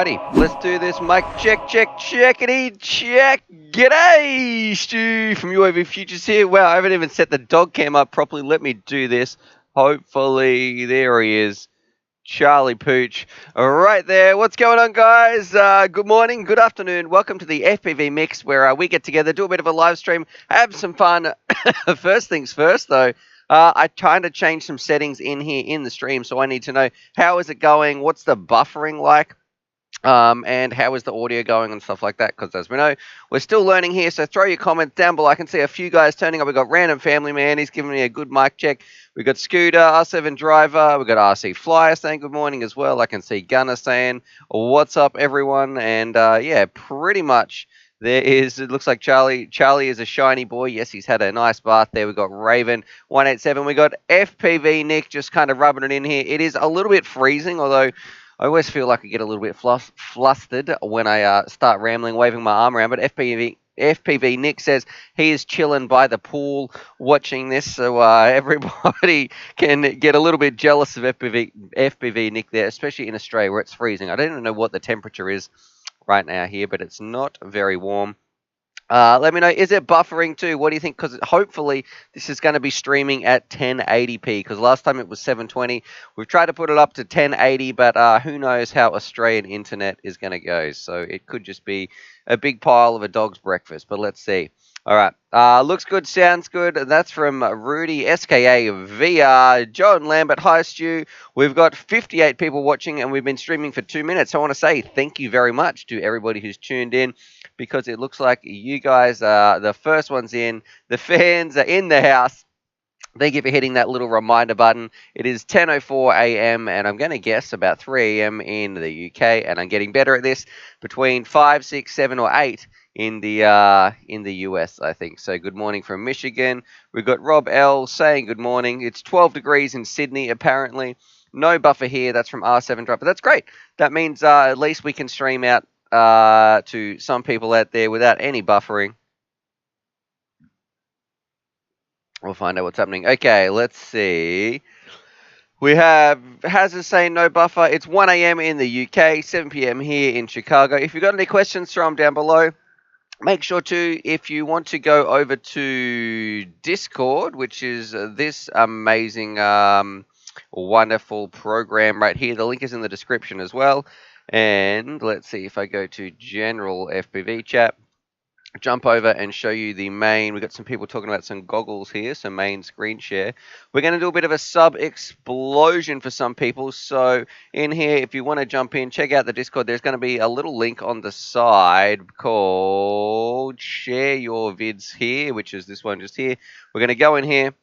Alrighty, let's do this. Mic check, checkity, check. G'day, Stu from UAV Futures here. Wow, I haven't even set the dog cam up properly. Let me do this. Hopefully, there he is. Charlie Pooch. Right there. What's going on, guys? Good morning, good afternoon. Welcome to the FPV Mix, where we get together, do a bit of a live stream, have some fun. First things first, though. I kind of changed some settings in here in the stream, so I need to know how is it going, what's the buffering like, and how is the audio going and stuff like that, because as we know, we're still learning here, so throw your comments down below. I can see a few guys turning up. We've got Random Family Man, he's giving me a good mic check. We've got Scooter, R7 Driver, we've got RC Flyer saying good morning as well. I can see Gunner saying, what's up, everyone? And yeah, pretty much there is, it looks like Charlie is a shiny boy. Yes, he's had a nice bath there. We've got Raven187. We got FPV Nick just kind of rubbing it in here. It is a little bit freezing, although I always feel like I get a little bit flustered when I start rambling, waving my arm around. But FPV Nick says he is chilling by the pool watching this, so everybody can get a little bit jealous of FPV Nick there, especially in Australia where it's freezing. I don't even know what the temperature is right now here, but it's not very warm. Let me know, is it buffering too? What do you think? Because hopefully this is going to be streaming at 1080p, because last time it was 720. We've tried to put it up to 1080, but who knows how Australian internet is going to go. So it could just be a big pile of a dog's breakfast, but let's see. All right, looks good, sounds good. That's from Rudy, SKA VR, John Lambert. Hi, Stu. We've got 58 people watching, and we've been streaming for 2 minutes. I want to say thank you very much to everybody who's tuned in, because it looks like you guys are the first ones in. The fans are in the house. Thank you for hitting that little reminder button. It is 10:04 a.m. and I'm going to guess about 3 a.m. in the UK, and I'm getting better at this, between 5, 6, 7, or 8 in the US, I think. So good morning from Michigan. We've got Rob L saying good morning. It's 12 degrees in Sydney, apparently. No buffer here. That's from R7 Driver. That's great. That means at least we can stream out to some people out there without any buffering. We'll find out what's happening. Okay, let's see. We have Hazard saying no buffer. It's 1 a.m. in the UK, 7 p.m. here in Chicago. If you've got any questions, throw them down below. Make sure to, if you want to go over to Discord, which is this amazing, wonderful program right here. The link is in the description as well. And let's see if I go to General FPV Chat. Jump over and show you the main. We've got some people talking about some goggles here, so main screen share. We're going to do a bit of a sub explosion for some people. So in here, if you want to jump in, check out the Discord. There's going to be a little link on the side called Share Your Vids Here, which is this one just here. We're going to go in here.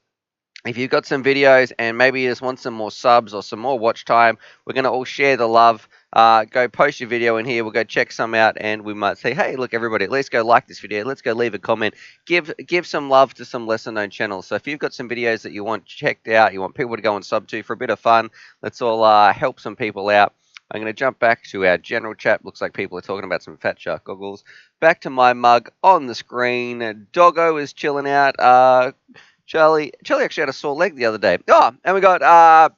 If you've got some videos and maybe you just want some more subs or some more watch time, we're going to all share the love. Go post your video in here. We'll go check some out, and we might say, hey, look, everybody, let's go like this video. Let's go leave a comment. Give some love to some lesser-known channels. So if you've got some videos that you want checked out, you want people to go and sub to for a bit of fun, let's all help some people out. I'm going to jump back to our general chat. Looks like people are talking about some Fat Shark goggles. Back to my mug on the screen. Doggo is chilling out. Charlie actually had a sore leg the other day. Oh, and we got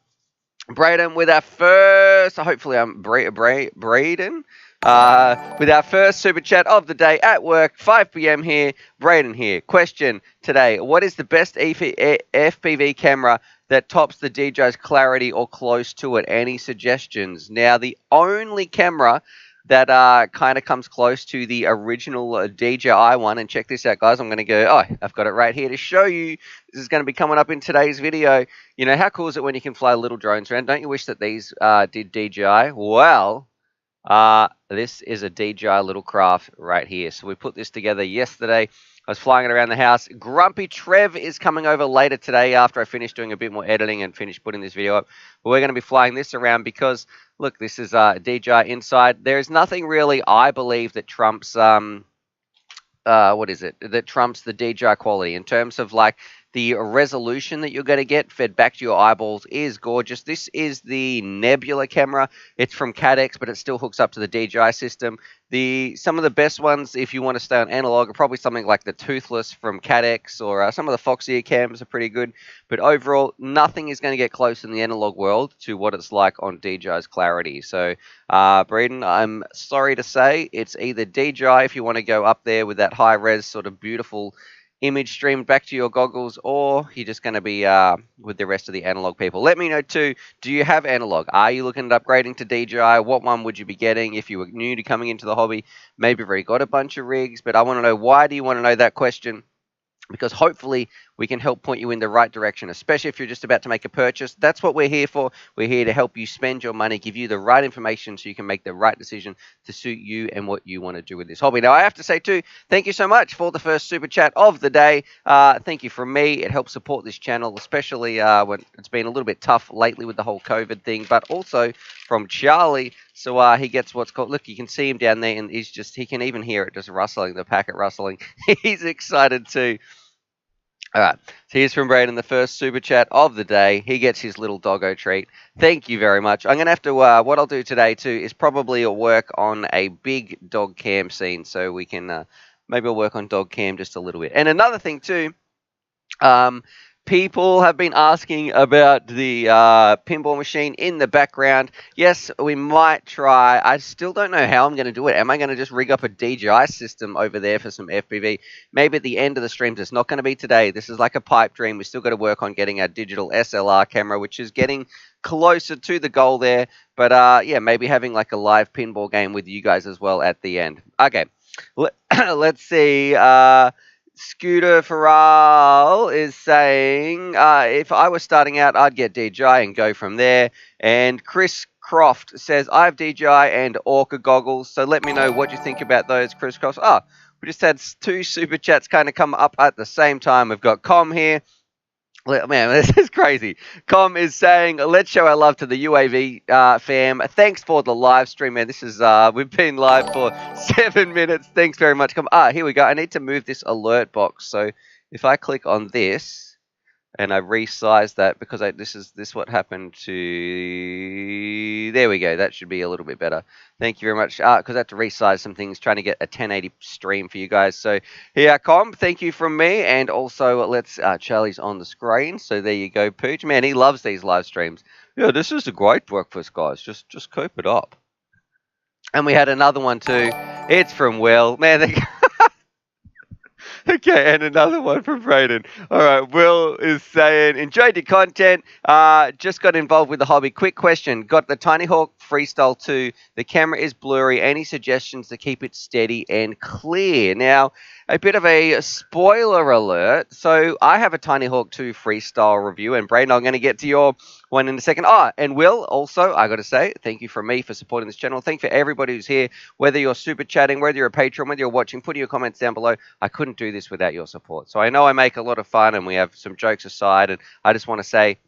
Braden with our first, hopefully I'm Braden, with our first super chat of the day at work, 5 p.m. here. Braden here. Question today: what is the best FPV camera that tops the DJI's clarity or close to it? Any suggestions? Now, the only camera that kind of comes close to the original DJI one, and check this out, guys. I'm going to go, I've got it right here to show you. This is going to be coming up in today's video. You know, how cool is it when you can fly little drones around? Don't you wish that these did DJI? Well, this is a DJI little craft right here. So we put this together yesterday. I was flying it around the house. Grumpy Trev is coming over later today after I finish doing a bit more editing and finish putting this video up. But we're going to be flying this around because, look, this is DJI inside. There is nothing really, I believe, that trumps, that trumps the DJI quality in terms of, like, The resolution that you're going to get fed back to your eyeballs is gorgeous. This is the Nebula camera. It's from Cadex, but it still hooks up to the DJI system. Some of the best ones, if you want to stay on analog, are probably something like the Toothless from Cadex, or some of the Foxeer cams are pretty good. But overall, nothing is going to get close in the analog world to what it's like on DJI's clarity. So, Braden, I'm sorry to say, it's either DJI if you want to go up there with that high-res sort of beautiful image streamed back to your goggles, or you're just going to be with the rest of the analog people. Let me know too, do you have analog? Are you looking at upgrading to DJI? What one would you be getting if you were new to coming into the hobby? Maybe you've already got a bunch of rigs, but I want to know, why do you want to know that question? Because hopefully we can help point you in the right direction, especially if you're just about to make a purchase. That's what we're here for. We're here to help you spend your money, give you the right information so you can make the right decision to suit you and what you want to do with this hobby. Now, I have to say too, thank you so much for the first super chat of the day. Thank you from me. It helps support this channel, especially when it's been a little bit tough lately with the whole COVID thing, but also from Charlie. So he gets what's called, look, you can see him down there, and he can even hear it just rustling, the packet rustling. He's excited too. All right, so here's from Braden, the first super chat of the day. He gets his little doggo treat. Thank you very much. I'm going to have to, what I'll do today too is probably work on a big dog cam scene, so we can, maybe I'll work on dog cam just a little bit. And another thing too, people have been asking about the pinball machine in the background. Yes, we might try. I still don't know how I'm going to do it. Am I going to just rig up a DJI system over there for some FPV? Maybe at the end of the streams. It's not going to be today. This is like a pipe dream. We still got to work on getting our digital SLR camera, which is getting closer to the goal there. But yeah, maybe having like a live pinball game with you guys as well at the end. Okay, let's see. Scooter Farrell is saying, if I was starting out, I'd get DJI and go from there. And Chris Croft says, I have DJI and Orca goggles, so let me know what you think about those, Chris Croft. Oh, we just had two super chats kind of come up at the same time. We've got Com here. Man, this is crazy. Com is saying, let's show our love to the UAV fam. Thanks for the live stream, man. This is, we've been live for 7 minutes. Thanks very much, Com. Here we go. I need to move this alert box. So if I click on this and I resize that, because this what happened to, there we go. That should be a little bit better. Thank you very much. Because I had to resize some things, trying to get a 1080 stream for you guys. So here, Com, thank you from me. And also, let's, Charlie's on the screen. So there you go, Pooch. Man, he loves these live streams. Yeah, this is a great breakfast, guys. Just cope it up. And we had another one too. It's from Will. Man, okay, and another one from Braden. All right, Will is saying, enjoyed your content. Just got involved with the hobby. Quick question. Got the Tinyhawk Freestyle 2. The camera is blurry. Any suggestions to keep it steady and clear? Now, a bit of a spoiler alert. So I have a Tinyhawk 2 Freestyle review, and Braden, I'm going to get to your one in a second. And Will, also, I got to say, thank you from me for supporting this channel. Thank you for everybody who's here, whether you're super chatting, whether you're a patron, whether you're watching, put your comments down below. I couldn't do this without your support. So I know I make a lot of fun, and we have some jokes aside, and I just want to say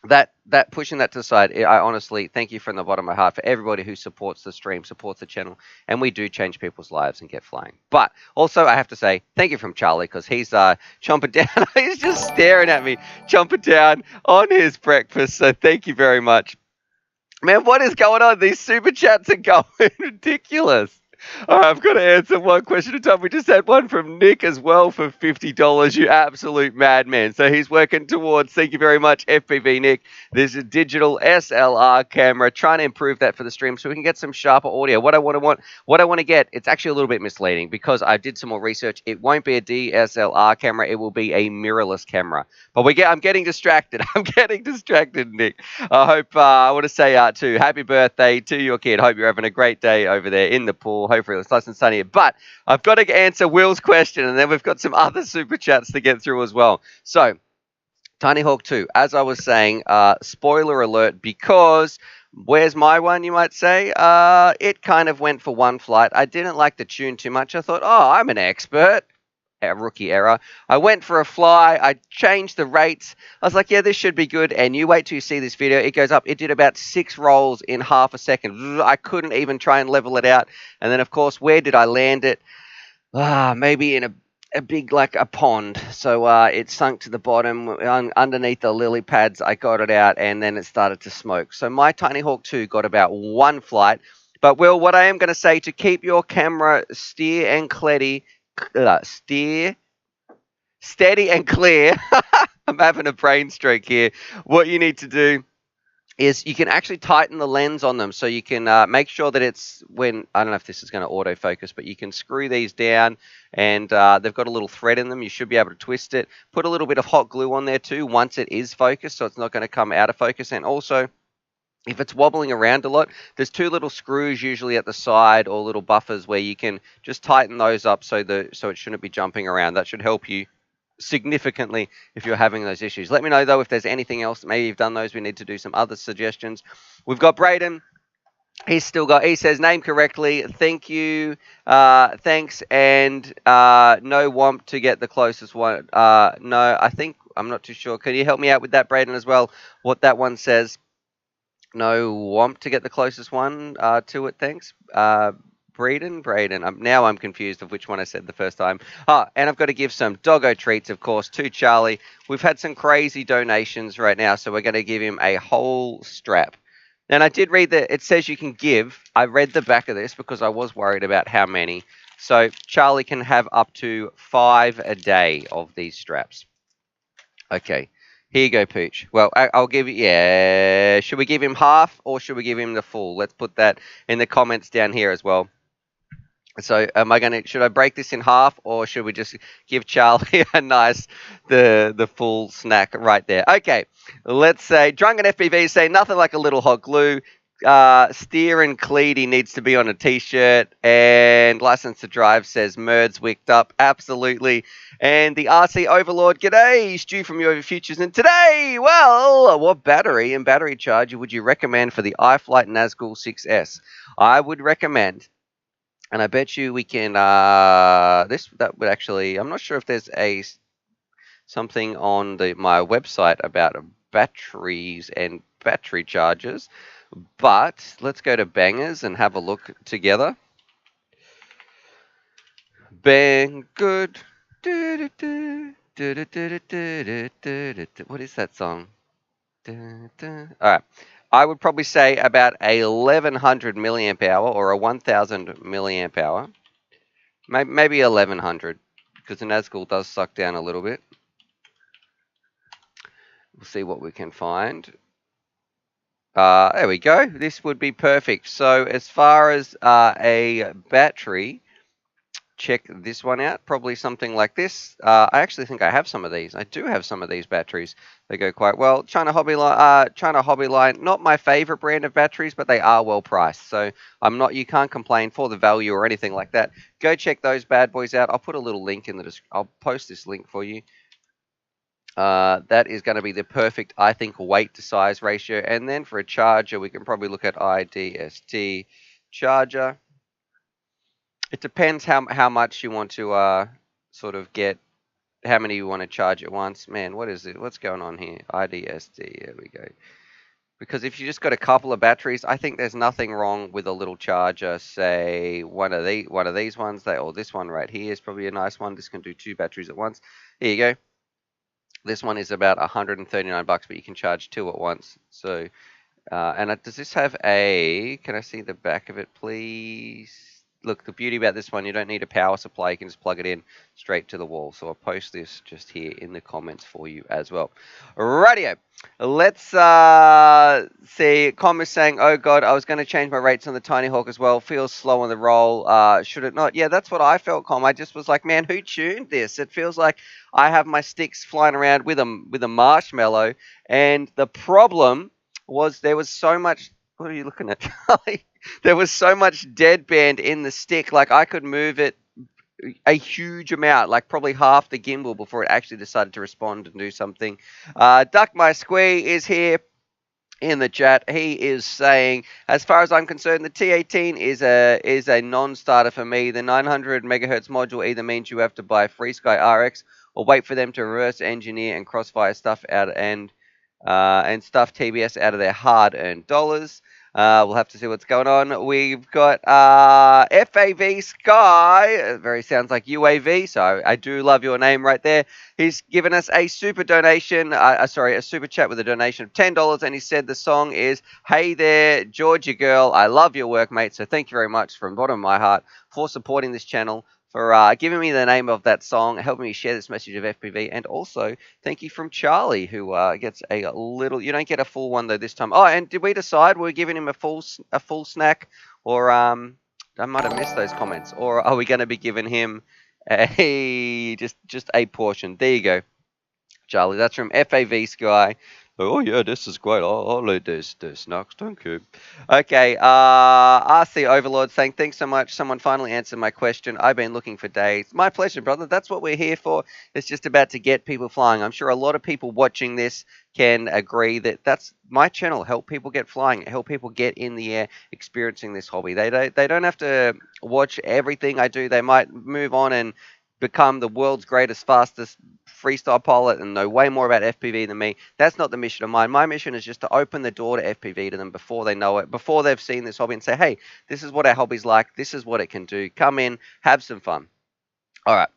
that pushing that to the side, I honestly thank you from the bottom of my heart for everybody who supports the stream, supports the channel, and we do change people's lives and get flying. But also, I have to say thank you from Charlie, because he's chomping down. He's just staring at me, chomping down on his breakfast. So thank you very much. Man, what is going on? These super chats are going ridiculous. All right, I've got to answer one question at a time. We just had one from Nick as well for $50. You absolute madman. So he's working towards, thank you very much, FPV Nick. There's a digital SLR camera, trying to improve that for the stream so we can get some sharper audio. What I want to get, it's actually a little bit misleading because I did some more research. It won't be a DSLR camera. It will be a mirrorless camera. But I'm getting distracted. I'm getting distracted, Nick. I want to say too, happy birthday to your kid. Hope you're having a great day over there in the pool. Hopefully it's nice and sunny. But I've got to answer Will's question, and then we've got some other super chats to get through as well. So, Tinyhawk 2, as I was saying, spoiler alert, because where's my one, you might say? It kind of went for one flight. I didn't like the tune too much. I thought, oh, I'm an expert. A rookie error. I went for a fly. I changed the rates. I was like, yeah, this should be good. And you wait till you see this video. It goes up. It did about 6 rolls in half a second. I couldn't even try and level it out. And then, of course, where did I land it? Maybe in a big, like a pond. So it sunk to the bottom. Underneath the lily pads, I got it out, and then it started to smoke. So my Tinyhawk 2 got about 1 flight. But, Will, what I am going to say, to keep your camera steer and steady and clear, I'm having a brain stroke here. What you need to do is you can actually tighten the lens on them, so you can make sure that it's when, I don't know if this is going to autofocus, but you can screw these down, and they've got a little thread in them. You should be able to twist it. Put a little bit of hot glue on there too once it is focused, so it's not going to come out of focus. And also, if it's wobbling around a lot, there's 2 little screws usually at the side, or little buffers, where you can just tighten those up so it shouldn't be jumping around. That should help you significantly if you're having those issues. Let me know though if there's anything else. Maybe you've done those. We need to do some other suggestions. We've got Braden. He says name correctly. Thank you. Thanks. And no womp to get the closest one. No, I'm not too sure. Can you help me out with that, Braden, as well? What that one says? No womp to get the closest one to it. Thanks. Braden. Now I'm confused of which one I said the first time. And I've got to give some doggo treats, of course, to Charlie. We've had some crazy donations right now, so we're going to give him a whole strap. And I did read that it says you can give. I read the back of this because I was worried about how many. So Charlie can have up to 5 a day of these straps. Okay. Here you go, Pooch. Well, I'll give you, yeah. Should we give him half or should we give him the full? Let's put that in the comments down here as well. So should I break this in half, or should we just give Charlie a nice, the full snack right there? Okay, let's say Drunken FPV say nothing like a little hot glue. Steer and Cleedy needs to be on a t-shirt, and License to Drive says Merd's wicked up. Absolutely. And the RC Overlord, g'day, Stu from UAV Futures, and today, well, what battery and battery charger would you recommend for the Iflight Nazgul 6S? I would recommend, and I bet you we can, that would actually, I'm not sure if there's something on my website about batteries and battery chargers, but let's go to Bangers and have a look together. Bang good. What is that song? All right. I would probably say about a 1100 milliamp hour or a 1000 milliamp hour. Maybe 1100, because the Nazgul does suck down a little bit. We'll see what we can find. There we go. This would be perfect. So as far as a battery, check this one out. Probably something like this. I actually think I have some of these. I do have some of these batteries. They go quite well. China Hobby Line, not my favorite brand of batteries, but they are well priced. So you can't complain for the value or anything like that. Go check those bad boys out. I'll put a little link in I'll post this link for you. That is going to be the perfect, I think, weight to size ratio. And then for a charger, we can probably look at IDST charger. It depends how much you want to sort of get, how many you want to charge at once. Man, what is it? What's going on here? IDST, there we go. Because if you just got a couple of batteries, I think there's nothing wrong with a little charger. Say one of these ones, or this one right here is probably a nice one. This can do 2 batteries at once. Here you go. This one is about $139, but you can charge 2 at once. So, and does this have can I see the back of it, please? Look, the beauty about this one, you don't need a power supply. You can just plug it in straight to the wall. So I'll post this just here in the comments for you as well. Radio. Let's see. Comments saying, oh God, I was going to change my rates on the Tinyhawk as well. Feels slow on the roll. Should it not? Yeah, that's what I felt, Com. I just was like, man, who tuned this? It feels like I have my sticks flying around with a marshmallow. And the problem was there was so much. What are you looking at, Charlie? There was so much deadband in the stick. Like, I could move it a huge amount, like probably half the gimbal, before it actually decided to respond and do something. Duck My Squee is here in the chat. He is saying, as far as I'm concerned, the T18 is a non-starter for me. The 900 megahertz module either means you have to buy FreeSky RX or wait for them to reverse engineer and crossfire stuff out and stuff TBS out of their hard-earned dollars. We'll have to see what's going on. We've got FAV Sky. Very sounds like UAV, so I do love your name right there. He's given us a super donation, a super chat with a donation of $10, and he said the song is Hey There, Georgia Girl. I love your work, mate, so thank you very much from the bottom of my heart for supporting this channel, for giving me the name of that song, helping me share this message of FPV, and also thank you from Charlie, who gets a little. You don't get a full one though this time. Oh, and did we decide we're giving him a full snack, or I might have missed those comments, or are we going to be giving him a just a portion? There you go, Charlie. That's from FAV Sky. Oh yeah, this is great. I'll eat this snacks. Thank you. Okay, RC Overlord saying, thanks so much. Someone finally answered my question. I've been looking for days. My pleasure, brother. That's what we're here for. It's just about to get people flying. I'm sure a lot of people watching this can agree that that's my channel. Help people get flying. Help people get in the air, experiencing this hobby. They don't have to watch everything I do. They might move on and become the world's greatest, fastest freestyle pilot and know way more about FPV than me. That's not the mission of mine. My mission is just to open the door to FPV to them before they know it, before they've seen this hobby, and say, hey, this is what our hobby's like. This is what it can do. Come in, have some fun. All right.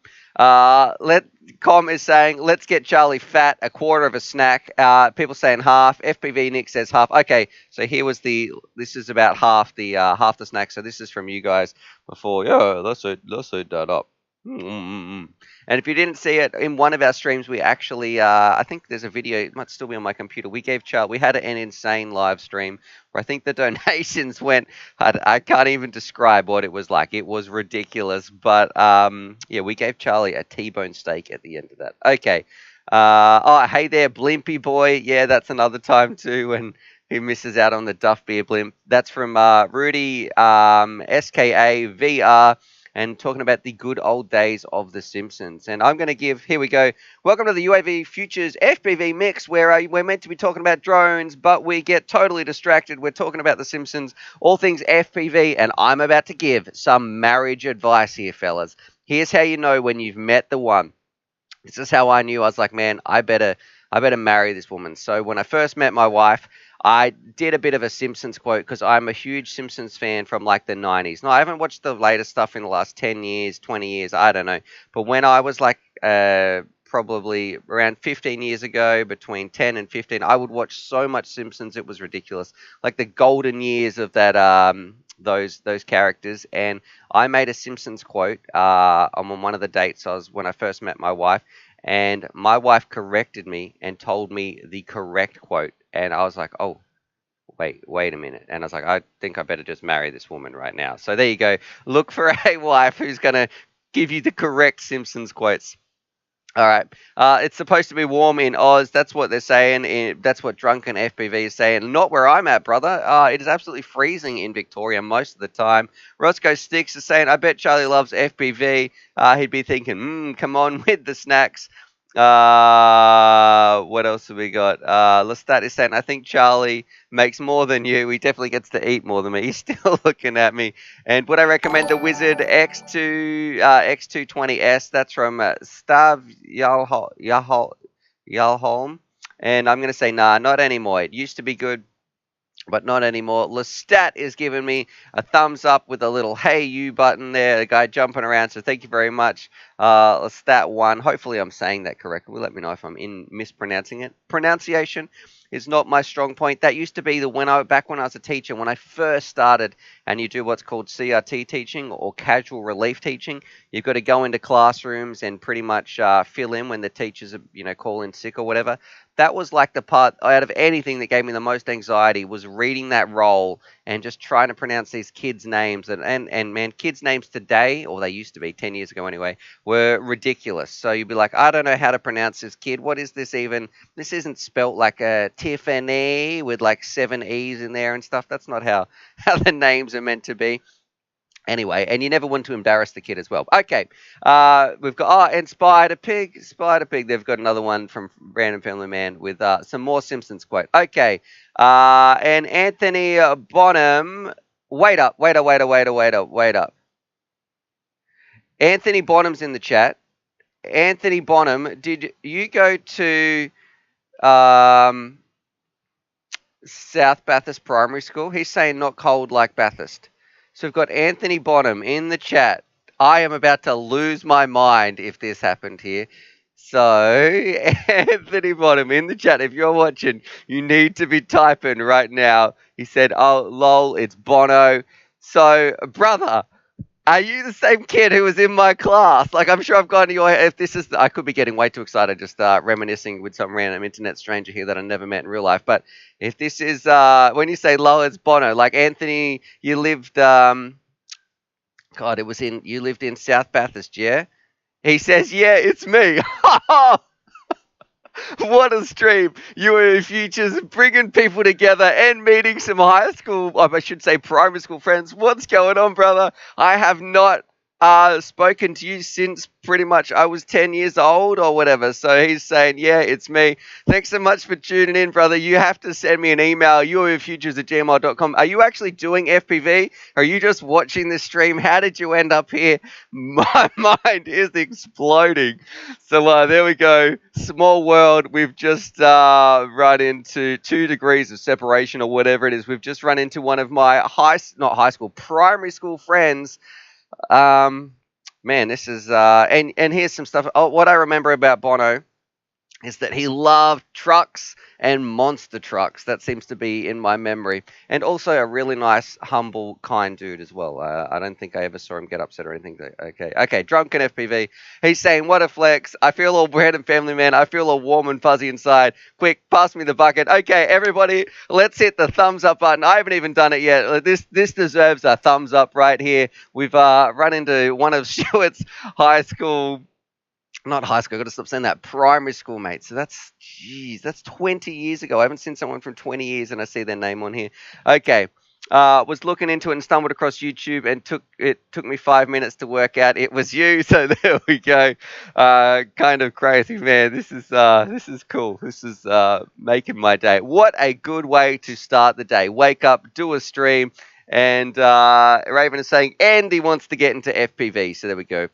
Com is saying, let's get Charlie fat, a quarter of a snack. People saying half. FPV Nick says half. Okay, so this is about half the snack. So this is from you guys before. Yeah, let's eat that up. And if you didn't see it in one of our streams, we actually, I think there's a video, it might still be on my computer. We had an insane live stream where I think the donations went, I can't even describe what it was like. It was ridiculous. But yeah, we gave Charlie a T-bone steak at the end of that. Okay. Oh, hey there, Blimpy boy. Yeah, that's another time too when he misses out on the Duff Beer Blimp. That's from Rudy SKA VR. And talking about the good old days of The Simpsons. And I'm going to here we go. Welcome to the UAV Futures FPV Mix, where we're meant to be talking about drones, but we get totally distracted. We're talking about The Simpsons, all things FPV, and I'm about to give some marriage advice here, fellas. Here's how you know when you've met the one. This is how I knew. I was like, man, I better marry this woman. So when I first met my wife, I did a bit of a Simpsons quote because I'm a huge Simpsons fan from like the 90s. No, I haven't watched the latest stuff in the last 10 years, 20 years, I don't know. But when I was like probably around 15 years ago, between 10 and 15, I would watch so much Simpsons, it was ridiculous. Like the golden years of that those characters. And I made a Simpsons quote on one of the dates when I first met my wife. And my wife corrected me and told me the correct quote. And I was like, oh, wait a minute. And I was like, I think I better just marry this woman right now. So there you go. Look for a wife who's going to give you the correct Simpsons quotes. All right. It's supposed to be warm in Oz. That's what they're saying. That's what Drunken FPV is saying. Not where I'm at, brother. It is absolutely freezing in Victoria most of the time. Roscoe Sticks is saying, I bet Charlie loves FPV. He'd be thinking, come on with the snacks. What else have we got? Lestat is saying, I think Charlie makes more than you. He definitely gets to eat more than me. He's still looking at me. And would I recommend the Wizard X220S? That's from Stav Yalholm. And I'm going to say, nah, not anymore. It used to be good, but not anymore. Lestat is giving me a thumbs up with a little hey you button there. The guy jumping around, so thank you very much. Lestat 1. Hopefully I'm saying that correctly. Let me know if I'm mispronouncing it. Pronunciation is not my strong point. That used to be back when I was a teacher, when I first started, and you do what's called CRT teaching or casual relief teaching. You've got to go into classrooms and pretty much fill in when the teachers are, call in sick or whatever. That was like the part out of anything that gave me the most anxiety, was reading that role and just trying to pronounce these kids' names. And man, kids' names today, or they used to be 10 years ago anyway, were ridiculous. So you'd be like, I don't know how to pronounce this kid. What is this even? This isn't spelt like a Tiffany with like 7 E's in there and stuff. That's not how the names are meant to be. Anyway, and you never want to embarrass the kid as well. Okay, we've got, and Spider Pig. They've got another one from Random Family Man with some more Simpsons quote. Okay, and Anthony Bonham. Wait up. Anthony Bonham's in the chat. Anthony Bonham, did you go to South Bathurst Primary School. He's saying not cold like Bathurst. So we've got Anthony Bonham in the chat. I am about to lose my mind if this happened here. So, Anthony Bonham in the chat, if you're watching, you need to be typing right now. He said, oh, lol, it's Bono. So, brother, are you the same kid who was in my class? Like, I'm sure I've gone to your. If this is, I could be getting way too excited, just reminiscing with some random internet stranger here that I never met in real life. But if this is, when you say "lol," it's Bono. Like Anthony, you lived. God, it was in. You lived in South Bathurst, yeah. He says, "Yeah, it's me." What a stream. UAV Futures bringing people together and meeting some high school, I should say primary school friends. What's going on, brother? I have not spoken to you since pretty much I was 10 years old or whatever. So he's saying, yeah, it's me. Thanks so much for tuning in, brother. You have to send me an email, uavfutures@gmail.com. Are you actually doing FPV? Are you just watching this stream? How did you end up here? My mind is exploding. So there we go. Small world. We've just run into 2 degrees of separation or whatever it is. We've just run into one of my primary school friends. Man, this is and here's some stuff. Oh, what I remember about Bono is that he loved trucks and monster trucks. That seems to be in my memory. And also a really nice, humble, kind dude as well. I don't think I ever saw him get upset or anything. Okay, drunken FPV. He's saying, what a flex. I feel all bread and family, man. I feel all warm and fuzzy inside. Quick, pass me the bucket. Okay, everybody, let's hit the thumbs up button. I haven't even done it yet. This deserves a thumbs up right here. We've run into one of Stuart's not high school, I've got to stop saying that, primary school mate. So that's 20 years ago. I haven't seen someone from 20 years and I see their name on here. Okay. Was looking into it and stumbled across YouTube and took me 5 minutes to work out it was you. So there we go. Kind of crazy, man. This is cool. This is making my day. What a good way to start the day. Wake up, do a stream, and Raven is saying, and he wants to get into FPV. So there we go.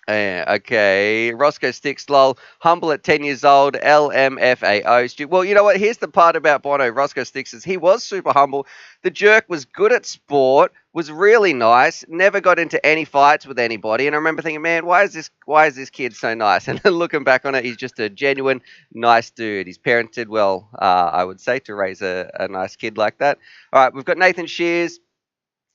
Okay, Roscoe Sticks, lol, humble at 10 years old, LMFAO. Well, you know what? Here's the part about Bono, Roscoe Sticks, is he was super humble. The jerk was good at sport, was really nice, never got into any fights with anybody. And I remember thinking, man, why is this kid so nice? And then looking back on it, he's just a genuine nice dude. His parents did well, I would say, to raise a nice kid like that. All right, we've got Nathan Shears.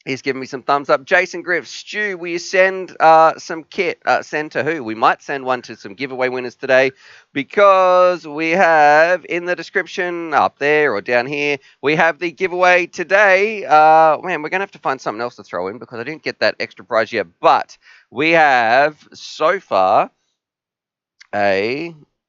He's giving me some thumbs up. Jason Griff, Stu, will you send some kit? Send to who? We might send one to some giveaway winners today because we have in the description up there or down here, we have the giveaway today. Man, we're going to have to find something else to throw in because I didn't get that extra prize yet. But we have so far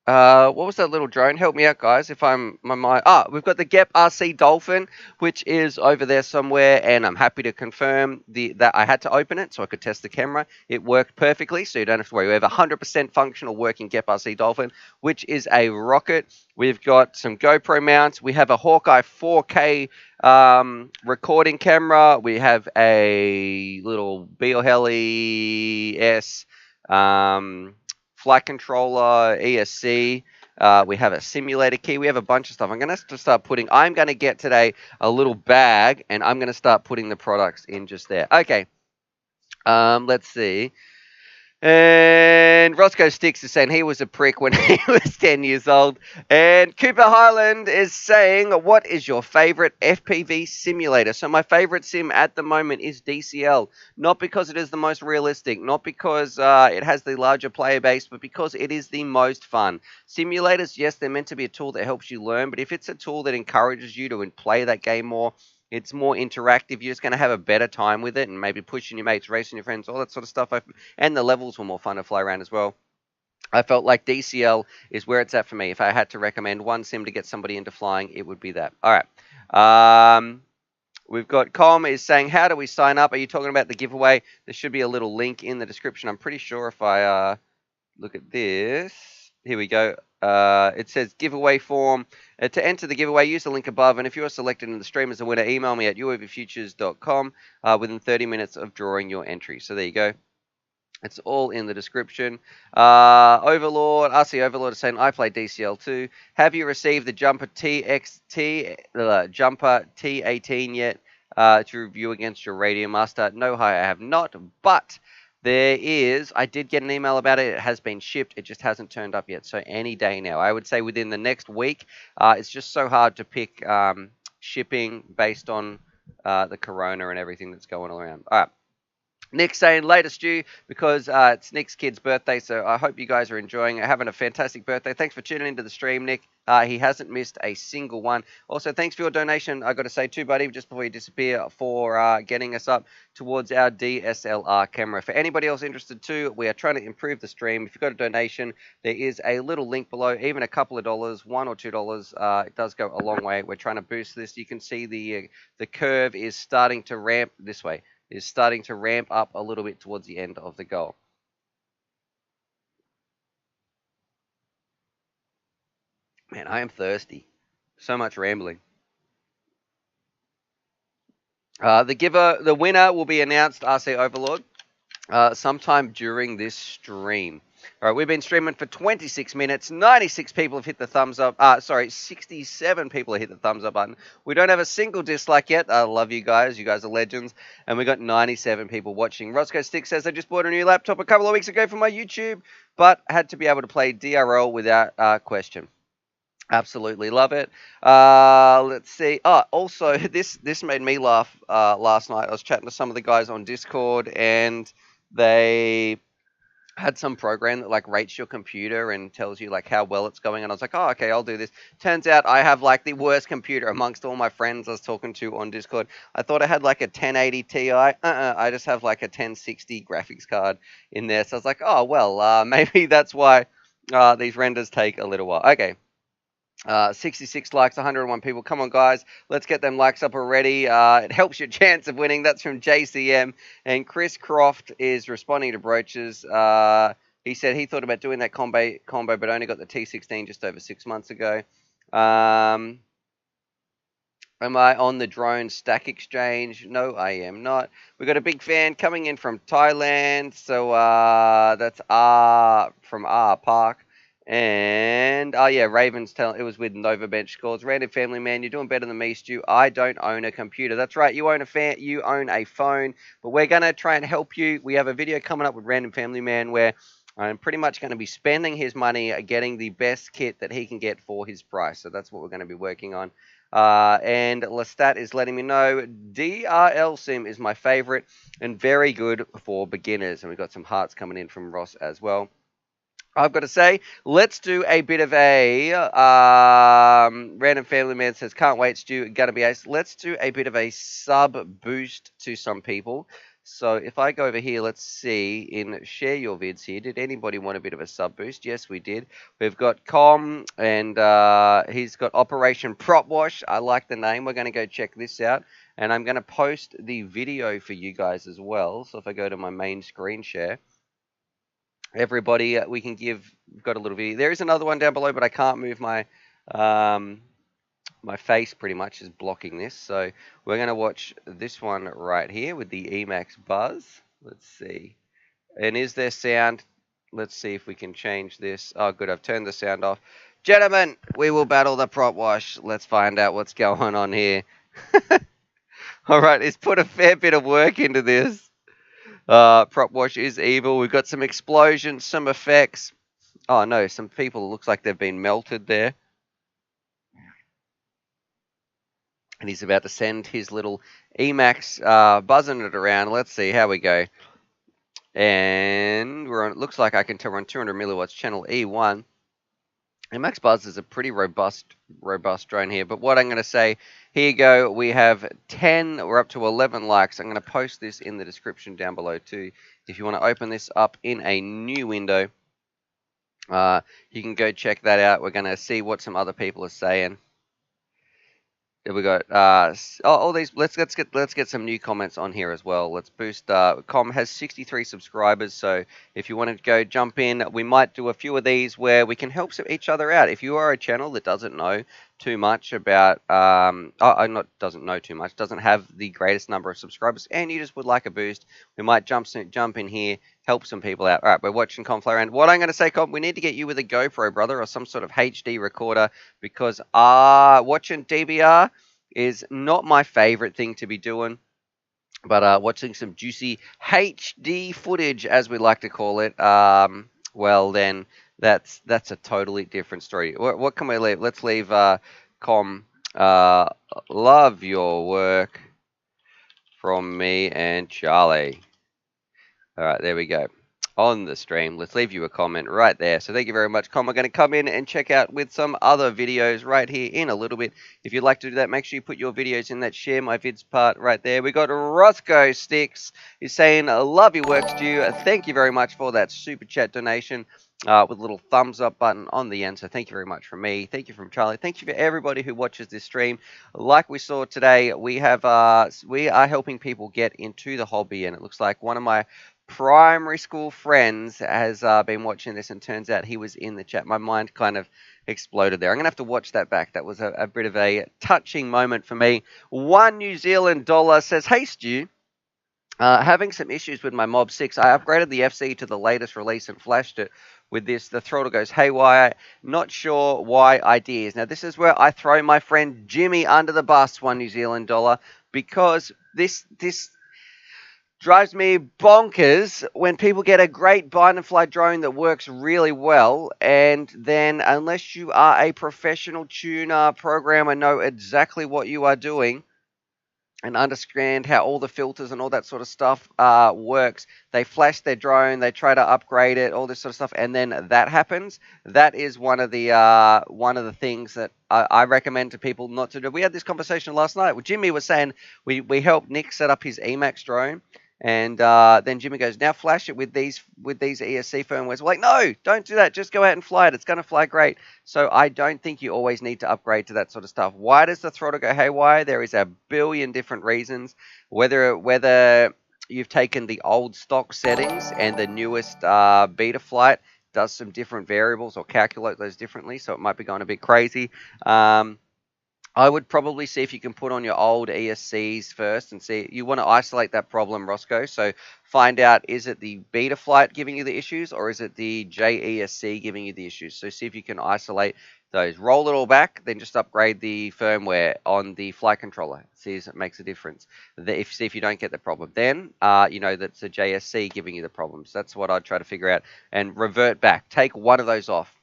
what was that little drone? Help me out, guys. If I'm my mind. We've got the Gep RC Dolphin, which is over there somewhere, and I'm happy to confirm that I had to open it so I could test the camera. It worked perfectly, so you don't have to worry. We have a 100% functional working Gep RC Dolphin, which is a rocket. We've got some GoPro mounts. We have a Hawkeye 4K recording camera. We have a little Heli S. Flight controller, ESC. We have a simulator key. We have a bunch of stuff. I'm going to start putting. I'm going to get today a little bag, and I'm going to start putting the products in just there. Okay. Let's see. And Roscoe Sticks is saying he was a prick when he was 10 years old. And Cooper Highland is saying, what is your favorite FPV simulator? So my favorite sim at the moment is DCL. Not because it is the most realistic, not because it has the larger player base, but because it is the most fun. Simulators, yes, they're meant to be a tool that helps you learn, but if it's a tool that encourages you to play that game more, it's more interactive. You're just going to have a better time with it and maybe pushing your mates, racing your friends, all that sort of stuff. And the levels were more fun to fly around as well. I felt like DCL is where it's at for me. If I had to recommend one sim to get somebody into flying, it would be that. All right. We've got Com is saying, how do we sign up? Are you talking about the giveaway? There should be a little link in the description. I'm pretty sure if I look at this. Here we go. It says giveaway form. To enter the giveaway, use the link above, and if you are selected in the stream as a winner, email me at uavfutures.com within 30 minutes of drawing your entry. So there you go. It's all in the description. Overlord, RC Overlord is saying, I play DCL2. Have you received the Jumper Jumper T18 yet to review against your Radio Master? No, hi, I have not, but I did get an email about it. It has been shipped. It just hasn't turned up yet. So any day now, I would say within the next week. It's just so hard to pick shipping based on the corona and everything that's going around. All right. Nick's saying later, Stu, because it's Nick's kid's birthday, so I hope you guys are enjoying it, having a fantastic birthday. Thanks for tuning into the stream, Nick. He hasn't missed a single one. Also, thanks for your donation, I got to say too, buddy, just before you disappear, for getting us up towards our DSLR camera. For anybody else interested too, we are trying to improve the stream. If you've got a donation, there is a little link below, even a couple of dollars, $1 or $2. It does go a long way. We're trying to boost this. You can see the curve is starting to ramp this way. Is starting to ramp up a little bit towards the end of the goal. Man, I am thirsty. So much rambling. The winner will be announced, RC Overlord, sometime during this stream. All right, we've been streaming for 26 minutes. 96 people have hit the thumbs up. 67 people have hit the thumbs up button. We don't have a single dislike yet. I love you guys. You guys are legends. And we got 97 people watching. Roscoe Stick says, I just bought a new laptop a couple of weeks ago for my YouTube, but had to be able to play DRL without question. Absolutely love it. Let's see. Oh, also, this made me laugh last night. I was chatting to some of the guys on Discord, and they had some program that like rates your computer and tells you like how well it's going, and I was like, oh, okay, I'll do this. Turns out I have like the worst computer amongst all my friends I was talking to on Discord. I thought I had like a 1080 Ti. I just have like a 1060 graphics card in there. So I was like, oh well, maybe that's why these renders take a little while. Okay. 66 likes, 101 people. Come on, guys. Let's get them likes up already. It helps your chance of winning. That's from JCM. And Chris Croft is responding to Broaches. He said he thought about doing that combo, but only got the T16 just over 6 months ago. Am I on the drone stack exchange? No, I am not. We got a big fan coming in from Thailand. So that's R from R Park. And oh yeah, Ravens telling it was with Nova Bench scores. Random Family Man, you're doing better than me, Stu. I don't own a computer. That's right, you own a phone, but we're gonna try and help you. We have a video coming up with Random Family Man where I'm pretty much going to be spending his money getting the best kit that he can get for his price. So that's what we're going to be working on. And Lestat is letting me know DRL Sim is my favorite and very good for beginners. And we've got some hearts coming in from Ross as well. I've got to say, let's do a bit of a Random Family Man says, can't wait, Stu, gonna be ace. Let's do a bit of a sub boost to some people. So if I go over here, let's see in share your vids here. Did anybody want a bit of a sub boost? Yes, we did. We've got Com and he's got Operation Prop Wash. I like the name. We're going to go check this out. And I'm going to post the video for you guys as well. So if I go to my main screen share. Everybody, we can give. We've got a little video. There is another one down below, but I can't move my my face. Pretty much is blocking this. So we're going to watch this one right here with the Emax Buzz. Let's see. And is there sound? Let's see if we can change this. Oh, good. I've turned the sound off. Gentlemen, we will battle the prop wash. Let's find out what's going on here. All right, it's put a fair bit of work into this. Prop wash is evil. We've got some explosions, some effects. Oh no, some people looks like they've been melted there. And he's about to send his little Emax buzzing it around. Let's see how we go. And we're on, it looks like I can tell we're on 200 milliwatts, channel E1. Emax Buzz is a pretty robust drone here. But what I'm going to say, here you go. We have 10, we're up to 11 likes. I'm going to post this in the description down below too. If you want to open this up in a new window, you can go check that out. We're going to see what some other people are saying. We got all these. Let's get some new comments on here as well. Let's boost. Com has 63 subscribers, so if you want to go jump in, we might do a few of these where we can help each other out. If you are a channel that doesn't know too much about, doesn't know too much, doesn't have the greatest number of subscribers, and you just would like a boost, we might jump in here, help some people out. All right, we're watching Com fly around. What I'm going to say, Com, we need to get you with a GoPro, brother, or some sort of HD recorder, because watching DVR is not my favorite thing to be doing. But watching some juicy HD footage, as we like to call it, well, then that's a totally different story. What can we leave? Let's leave Com. Love your work from me and Charlie. All right, there we go. On the stream, let's leave you a comment right there. So thank you very much, Com. We're going to come in and check out with some other videos right here in a little bit. If you'd like to do that, make sure you put your videos in that share my vids part right there. We got Roscoe Sticks. He's saying, love your work, Stu. Thank you very much for that super chat donation with a little thumbs up button on the end. So thank you very much from me. Thank you from Charlie. Thank you for everybody who watches this stream. Like we saw today, we are helping people get into the hobby, and it looks like one of my primary school friends has been watching this, and turns out he was in the chat. My mind kind of exploded there. I'm going to have to watch that back. That was a bit of a touching moment for me. $1 New Zealand says, hey Stu, having some issues with my Mob 6. I upgraded the FC to the latest release and flashed it with this. The throttle goes haywire. Not sure why ideas. Now this is where I throw my friend Jimmy under the bus, $1 New Zealand, because this drives me bonkers when people get a great bind and fly drone that works really well, and then unless you are a professional tuner, programmer, know exactly what you are doing and understand how all the filters and all that sort of stuff works, they flash their drone, they try to upgrade it, all this sort of stuff, and then that happens. That is one of the things that I recommend to people not to do. We had this conversation last night. Jimmy was saying we helped Nick set up his Emacs drone, and then Jimmy goes, now flash it with these ESC firmwares. We're like, no, don't do that. Just go out and fly it. It's going to fly great. So I don't think you always need to upgrade to that sort of stuff. Why does the throttle go haywire? There is a billion different reasons. Whether you've taken the old stock settings and the newest beta flight does some different variables or calculate those differently, so it might be going a bit crazy. I would probably see if you can put on your old ESCs first and see. You want to isolate that problem, Roscoe. So find out, is it the beta flight giving you the issues, or is it the JESC giving you the issues? So see if you can isolate those. Roll it all back, then just upgrade the firmware on the flight controller. See if it makes a difference. See if you don't get the problem. Then you know that's the JSC giving you the problems. That's what I'd try to figure out and revert back. Take one of those off.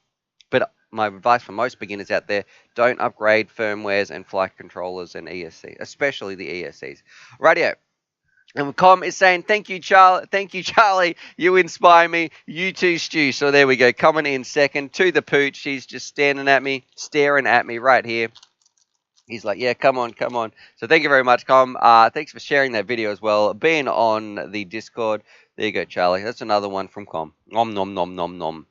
But my advice for most beginners out there, don't upgrade firmwares and flight controllers and ESC, especially the ESCs. Radio. And Com is saying, thank you, Charlie. Thank you, Charlie. You inspire me. You too, Stu. So there we go. Coming in second to the pooch. He's just staring at me right here. He's like, yeah, come on, come on. So thank you very much, Com. Thanks for sharing that video as well. Being on the Discord. There you go, Charlie. That's another one from Com. Nom, nom, nom, nom, nom.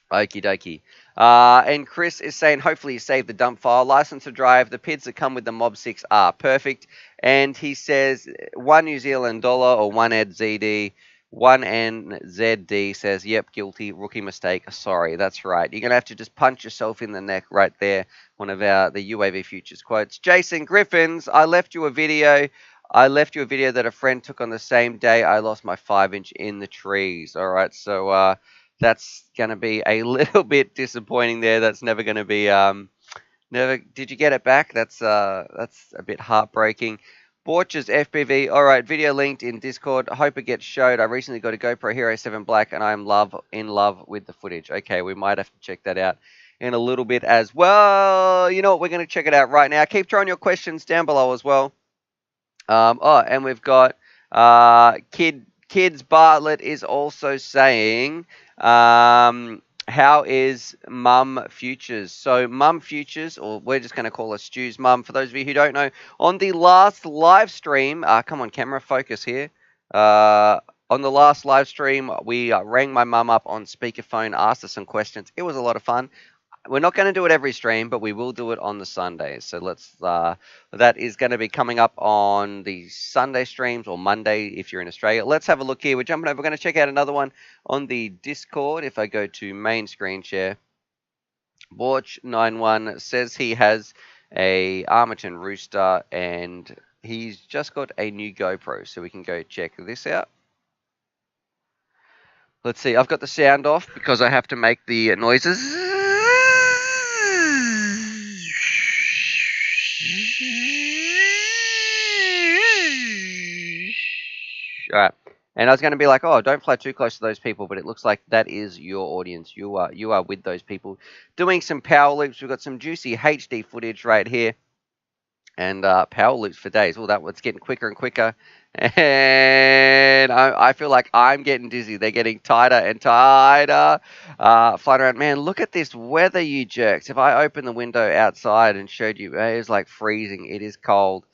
Okie dokie. And Chris is saying, hopefully you saved the dump file. License to drive. The PIDs that come with the Mob 6 are perfect. And he says, $1 New Zealand or 1NZD. 1NZD says, yep, guilty. Rookie mistake. Sorry, that's right. You're going to have to just punch yourself in the neck right there. One of the UAV Futures quotes. Jason Griffins, I left you a video that a friend took on the same day I lost my 5-inch in the trees. All right, so that's going to be a little bit disappointing there. That's never going to be, never, did you get it back? That's a bit heartbreaking. Borch's FPV, all right, video linked in Discord. I hope it gets showed. I recently got a GoPro Hero 7 Black, and I am in love with the footage. Okay, we might have to check that out in a little bit as well. You know what, we're going to check it out right now. Keep throwing your questions down below as well. And we've got Kids Bartlett is also saying, how is Mum Futures? So Mum Futures, or we're just going to call her Stu's mum, for those of you who don't know, on the last live stream, come on camera, focus here. On the last live stream, we rang my mum up on speakerphone, asked her some questions. It was a lot of fun. We're not going to do it every stream, but we will do it on the Sundays. So that is going to be coming up on the Sunday streams, or Monday if you're in Australia. Let's have a look here. We're jumping over. We're going to check out another one on the Discord. If I go to main screen share, Borch91 says he has a Armaton Rooster and he's just got a new GoPro. So we can go check this out. Let's see. I've got the sound off because I have to make the noises. All right. And I was going to be like, oh, don't fly too close to those people, but it looks like that is your audience. You are with those people doing some power loops. We've got some juicy HD footage right here, and power loops for days. Well, that one's getting quicker and quicker, and I feel like I'm getting dizzy. They're getting tighter and tighter, flying around. Man, look at this weather, you jerks. If I open the window outside and showed you, it is like freezing. It is cold.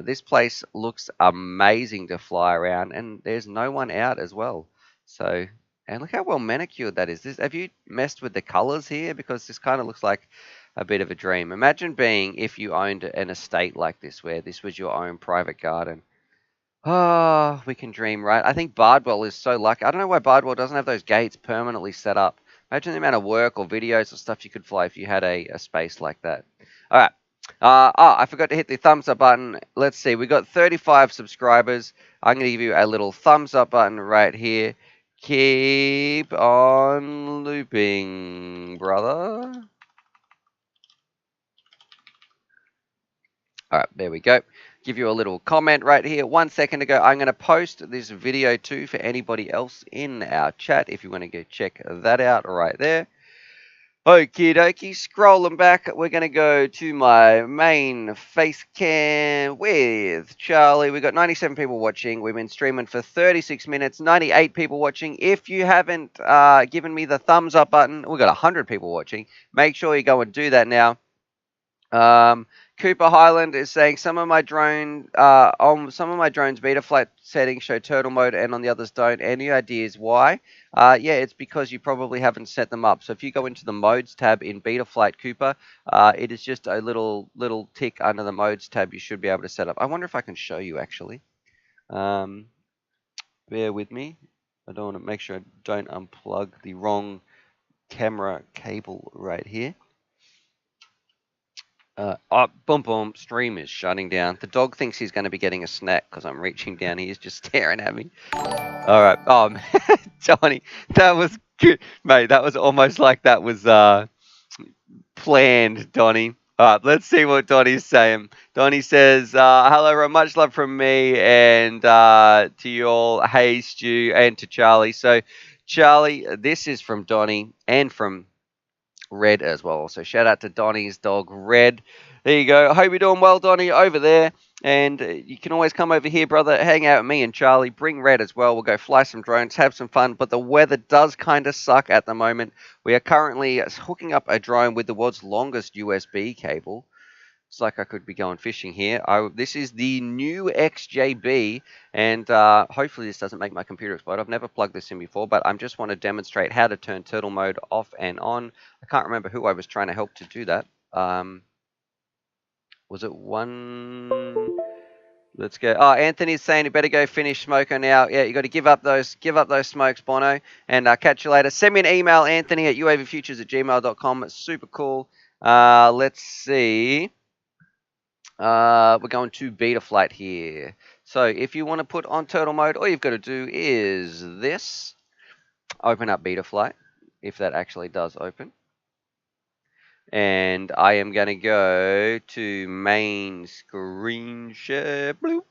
This place looks amazing to fly around, and there's no one out as well. So, and look how well manicured that is. Have you messed with the colors here? Because this kind of looks like a bit of a dream. Imagine being if you owned an estate like this, where this was your own private garden. Oh, we can dream, right? I think Bardwell is so lucky. I don't know why Bardwell doesn't have those gates permanently set up. Imagine the amount of work or videos or stuff you could fly if you had a space like that. All right. I forgot to hit the thumbs up button. Let's see. We got 35 subscribers. I'm going to give you a little thumbs up button right here. Keep on looping, brother. All right, there we go. Give you a little comment right here. 1 second ago, I'm going to post this video too for anybody else in our chat if you want to go check that out right there. Okie dokie, scrolling back, we're going to go to my main face cam with Charlie. We've got 97 people watching. We've been streaming for 36 minutes, 98 people watching. If you haven't given me the thumbs up button, we've got 100 people watching. Make sure you go and do that now. Cooper Highland is saying some of my drones beta flight settings show turtle mode and on the others don't. Any ideas why? Yeah, it's because you probably haven't set them up. So if you go into the modes tab in beta flight Cooper, it is just a little tick under the modes tab you should be able to set up. I wonder if I can show you actually. Bear with me. I don't want to make sure I don't unplug the wrong camera cable right here. Boom, boom, stream is shutting down. The dog thinks he's going to be getting a snack because I'm reaching down. He's just staring at me. All right. Oh, man. Donnie, that was good. Mate, that was almost like that was planned, Donnie. All right, let's see what Donnie's saying. Donnie says, hello, everyone. Much love from me and to you all. Hey, Stu, and to Charlie. So, Charlie, this is from Donnie and from Red as well. So shout out to Donnie's dog, Red. There you go. I hope you're doing well, Donnie, over there. And you can always come over here, brother. Hang out with me and Charlie. Bring Red as well. We'll go fly some drones, have some fun. But the weather does kind of suck at the moment. We are currently hooking up a drone with the world's longest USB cable. It's like I could be going fishing here. This is the new XJB, and hopefully this doesn't make my computer explode. I've never plugged this in before, but I just want to demonstrate how to turn turtle mode off and on. I can't remember who I was trying to help to do that. Was it one? Let's go. Oh, Anthony's saying you better go finish smoker now. Yeah, you got to give up those smokes, Bono. And catch you later. Send me an email, Anthony, at uavfutures@gmail.com. It's super cool. Let's see. We're going to beta flight here. So if you want to put on turtle mode, all you've got to do is this. Open up beta flight, if that actually does open. And I am going to go to main screen share. Bloop.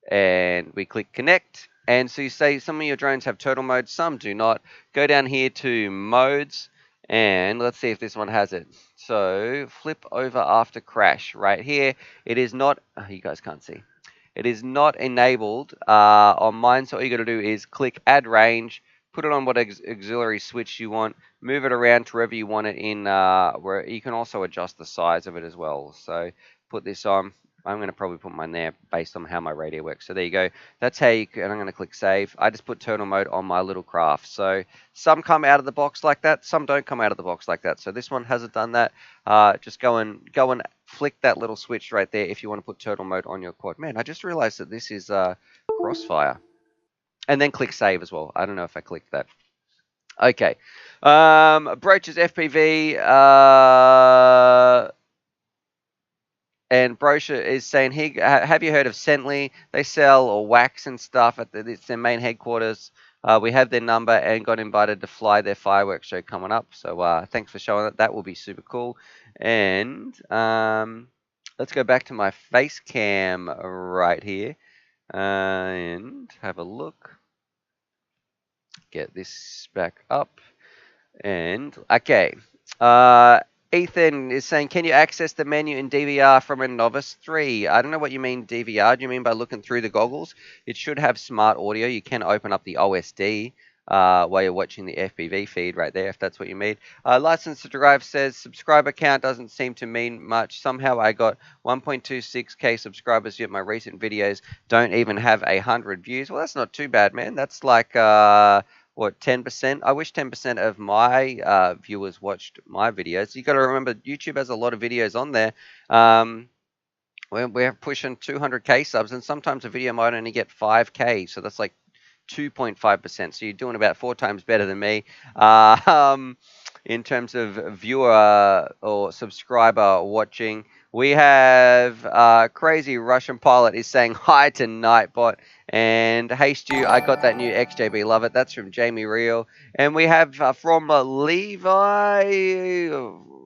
And we click connect. And so you say some of your drones have turtle mode, some do not. Go down here to modes. And let's see if this one has it. So flip over after crash right here. It is not, you guys can't see. It is not enabled on mine. So all you got to do is click add range, put it on what auxiliary switch you want, move it around to wherever you want it in, where you can also adjust the size of it as well. So put this on. I'm going to probably put mine there based on how my radio works. So there you go. That's how you can, and I'm going to click save. I just put turtle mode on my little craft. So some come out of the box like that. Some don't come out of the box like that. So this one hasn't done that. Just go and flick that little switch right there if you want to put turtle mode on your quad. Man, I just realized that this is Crossfire. And then click save as well. I don't know if I clicked that. Okay. Broach's FPV. And Brochure is saying, hey, have you heard of Sentley? They sell wax and stuff at it's their main headquarters. We have their number and got invited to fly their fireworks show coming up. So thanks for showing that. That will be super cool. And let's go back to my face cam right here and have a look. Get this back up. And okay, Ethan is saying, can you access the menu in DVR from a Novice 3? I don't know what you mean DVR. Do you mean by looking through the goggles? It should have smart audio. You can open up the OSD while you're watching the FPV feed right there, if that's what you mean. License to Drive says subscriber count doesn't seem to mean much. Somehow I got 1.26k subscribers, yet my recent videos don't even have 100 views. Well, that's not too bad, man. That's like what, 10%? I wish 10% of my viewers watched my videos. You got to remember, YouTube has a lot of videos on there. We're pushing 200k subs, and sometimes a video might only get 5k, so that's like 2.5%. So you're doing about 4 times better than me in terms of viewer or subscriber watching. We have Crazy Russian Pilot is saying hi to Nightbot. And hey Stu, I got that new XJB, love it. That's from Jamie Real. And we have from Levi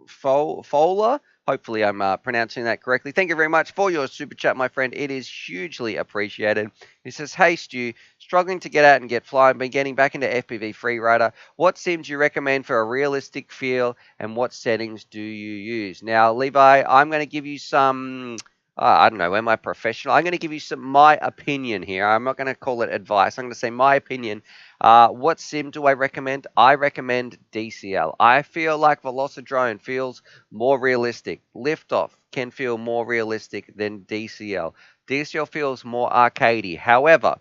Fowler. Hopefully I'm pronouncing that correctly. Thank you very much for your super chat, my friend. It is hugely appreciated. He says, hey Stu, struggling to get out and get flying, been getting back into FPV Freerider. What sims do you recommend for a realistic feel, and what settings do you use? Now, Levi, I'm going to give you some... I don't know, am I professional? I'm going to give you my opinion here. I'm not going to call it advice. I'm going to say my opinion. What sim do I recommend? I recommend DCL. I feel like Velocidrone feels more realistic. Liftoff can feel more realistic than DCL. DCL feels more arcadey. However,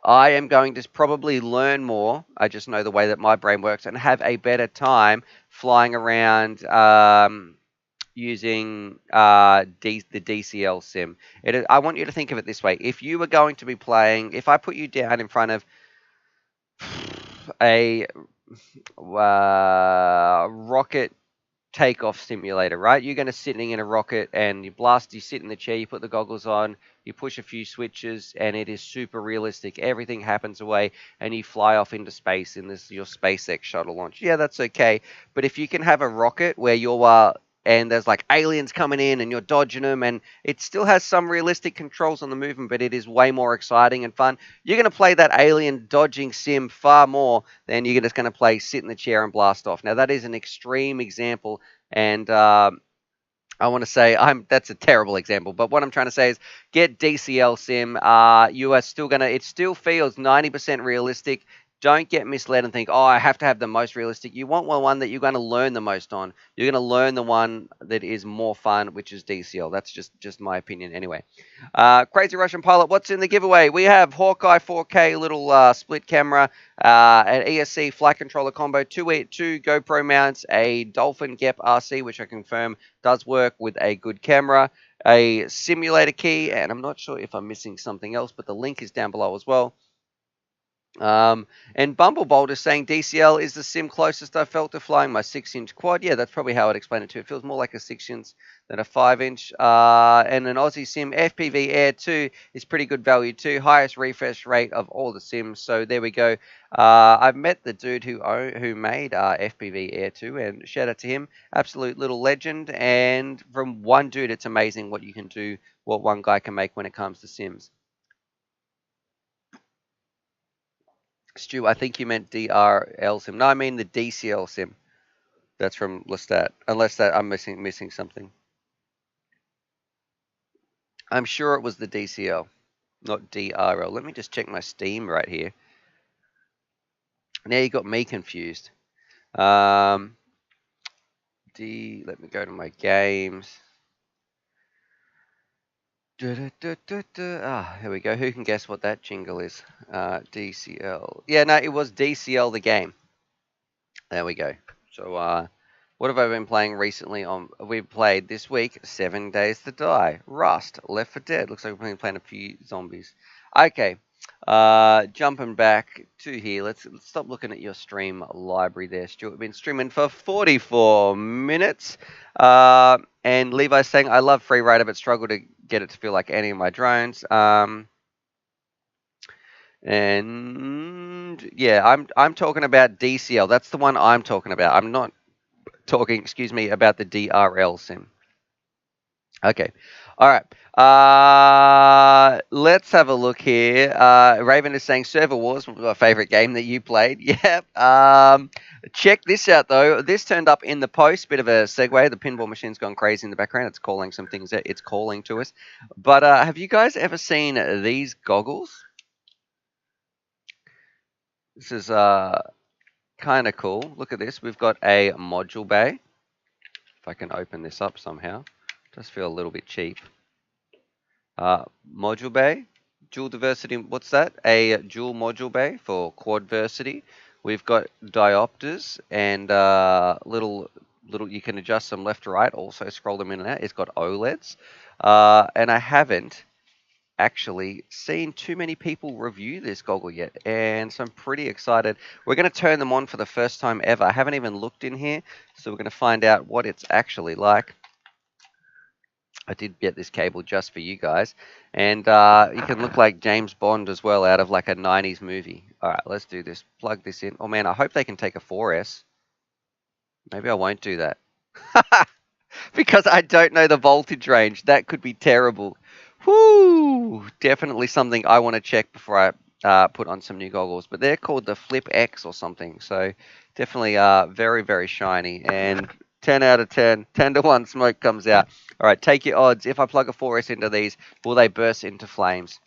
I am going to probably learn more. I just know the way that my brain works and have a better time flying around using the DCL sim. I want you to think of it this way. If you were going to be playing, if I put you down in front of a rocket takeoff simulator, right? You're going to sitting in a rocket and you sit in the chair, you put the goggles on, you push a few switches, and it is super realistic. Everything happens away, and you fly off into space in your SpaceX shuttle launch. Yeah, that's okay. But if you can have a rocket where you're and there's like aliens coming in and you're dodging them, and it still has some realistic controls on the movement, but it is way more exciting and fun. You're going to play that alien dodging sim far more than you're just going to play sit in the chair and blast off. Now, that is an extreme example, and I want to say that's a terrible example, but what I'm trying to say is get DCL sim. You are still it still feels 90% realistic. Don't get misled and think, oh, I have to have the most realistic. You want one that you're going to learn the most on. You're going to learn the one that is more fun, which is DCL. That's just my opinion anyway. Crazy Russian Pilot, what's in the giveaway? We have Hawkeye 4K little split camera, an ESC flight controller combo, two GoPro mounts, a Dolphin Gep RC, which I confirm does work with a good camera, a simulator key, and I'm not sure if I'm missing something else, but the link is down below as well. And Bumblebolt is saying DCL is the sim closest I felt to flying my 6-inch quad. Yeah, that's probably how I'd explain it too. It feels more like a 6-inch than a 5-inch. And an Aussie sim FPV Air 2 is pretty good value too. Highest refresh rate of all the sims. So there we go. I've met the dude who made FPV Air 2, and shout out to him. Absolute little legend. And from one dude, it's amazing what you can do, what one guy can make when it comes to sims. Stu, I think you meant DRL sim. No, I mean the DCL sim. That's from Lestat. Unless that I'm missing something. I'm sure it was the DCL, not DRL. Let me just check my Steam right here. Now you got me confused. Let me go to my games. Here we go. Who can guess what that jingle is? DCL. Yeah, no, it was DCL the game. There we go. So, what have I been playing recently? We've played this week 7 Days to Die, Rust, Left 4 Dead. Looks like we've been playing a few zombies. Okay, jumping back to here. Let's stop looking at your stream library there, Stuart. We've been streaming for 44 minutes. And Levi's saying, I love Freerider, but struggle to get it to feel like any of my drones. And yeah, I'm talking about DCL. That's the one I'm talking about. I'm not talking, excuse me, about the DRL sim. Okay. All right. Let's have a look here. Raven is saying Server Wars was my favorite game that you played. Yep. Check this out, though. This turned up in the post. Bit of a segue. The pinball machine's gone crazy in the background. It's calling some things out. It's calling to us. But have you guys ever seen these goggles? This is kind of cool. Look at this. We've got a module bay. If I can open this up somehow. Does feel a little bit cheap. Module bay, dual diversity. What's that? A dual module bay for quadversity. We've got diopters and little. You can adjust them left to right. Also scroll them in and out. It's got OLEDs, and I haven't actually seen too many people review this goggle yet, and so I'm pretty excited. We're going to turn them on for the first time ever. I haven't even looked in here, so we're going to find out what it's actually like. I did get this cable just for you guys. And you can look like James Bond as well out of like a 90s movie. All right, let's do this. Plug this in. Oh, man, I hope they can take a 4S. Maybe I won't do that. Because I don't know the voltage range. That could be terrible. Whoo! Definitely something I want to check before I put on some new goggles. But they're called the Flip X or something. So definitely very, very shiny. And 10 out of 10. 10 to 1 smoke comes out. All right, take your odds. If I plug a 4S into these, will they burst into flames?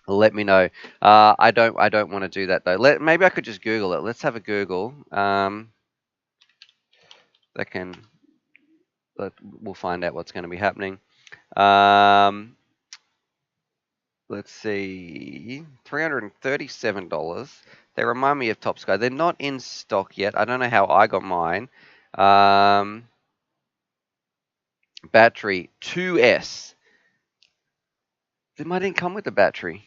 Let me know. I don't want to do that though. Maybe I could just Google it. Let's have a Google. We'll find out what's going to be happening. Let's see, $337. They remind me of Top Sky. They're not in stock yet. I don't know how I got mine. Battery 2S. Mine didn't come with the battery.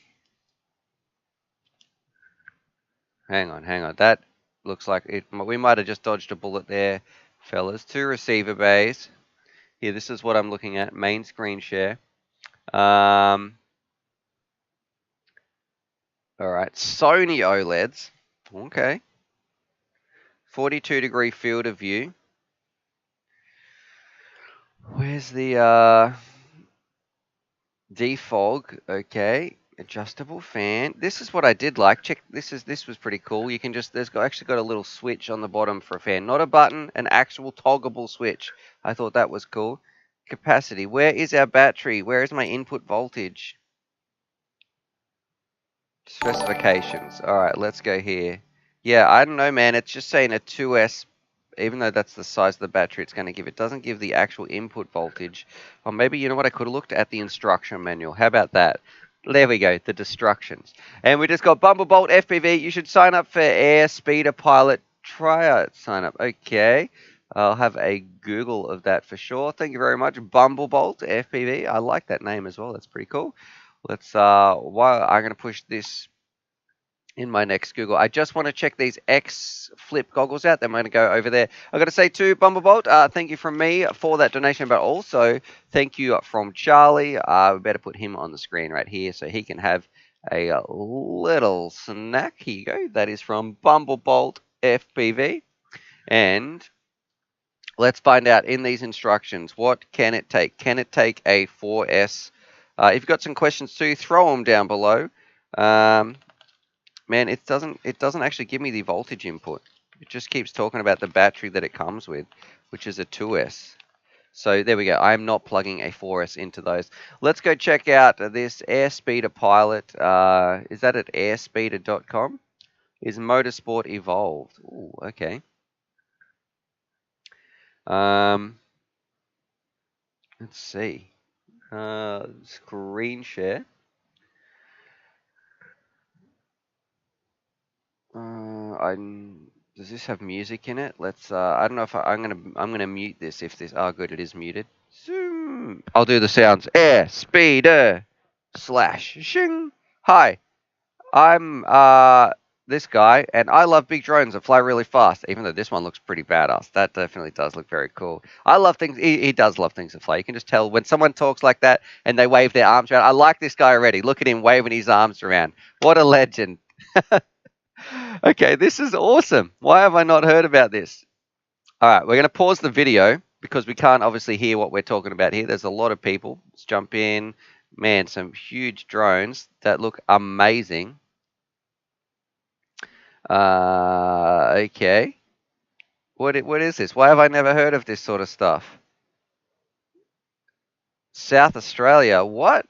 Hang on. That looks like it. We might have just dodged a bullet there, fellas. 2 receiver bays. Here, this is what I'm looking at. Main screen share. All right, Sony OLEDs. Okay. 42-degree field of view. Where's the defog? Okay. Adjustable fan. This is what I did like. Check. This was pretty cool. You can just actually got a little switch on the bottom for a fan, not a button, an actual toggleable switch. I thought that was cool. Capacity. Where is our battery? Where is my input voltage? Specifications. All right, let's go here. Yeah, I don't know, man. It's just saying a 2S, even though that's the size of the battery it's going to give. It doesn't give the actual input voltage. Or maybe, you know what, I could have looked at the instruction manual. How about that? There we go, the instructions. And we just got Bumblebolt FPV. You should sign up for Airspeeder Pilot tryout sign up. Okay. I'll have a Google of that for sure. Thank you very much. Bumblebolt FPV. I like that name as well. That's pretty cool. Let's while I'm gonna push this in my next Google. I just want to check these X Flip goggles out. They're going to go over there. I've got to say to Bumblebolt, thank you from me for that donation, but also thank you from Charlie. We better put him on the screen right here so he can have a little snack. Here you go. That is from Bumblebolt FPV. And let's find out in these instructions, what can it take? Can it take a 4S? If you've got some questions too, throw them down below. Man, it doesn't actually give me the voltage input. It just keeps talking about the battery that it comes with, which is a 2S. So there we go. I'm not plugging a 4S into those. Let's go check out this Airspeeder Pilot. Is that at airspeeder.com? Is Motorsport Evolved? Ooh, okay. Let's see. Screen share. Does this have music in it? Let's. I don't know if I'm gonna mute this. If this. Oh, good. It is muted. Zoom. I'll do the sounds. Airspeeder / shing. Hi. I'm this guy, and I love big drones that fly really fast, even though this one looks pretty badass. That definitely does look very cool. I love things, he does love things that fly. You can just tell when someone talks like that and they wave their arms around. I like this guy already. Look at him waving his arms around. What a legend. Okay, this is awesome. Why have I not heard about this? All right, we're going to pause the video because we can't obviously hear what we're talking about here. There's a lot of people. Let's jump in. Man, some huge drones that look amazing. Okay. What is this? Why have I never heard of this sort of stuff? South Australia. What?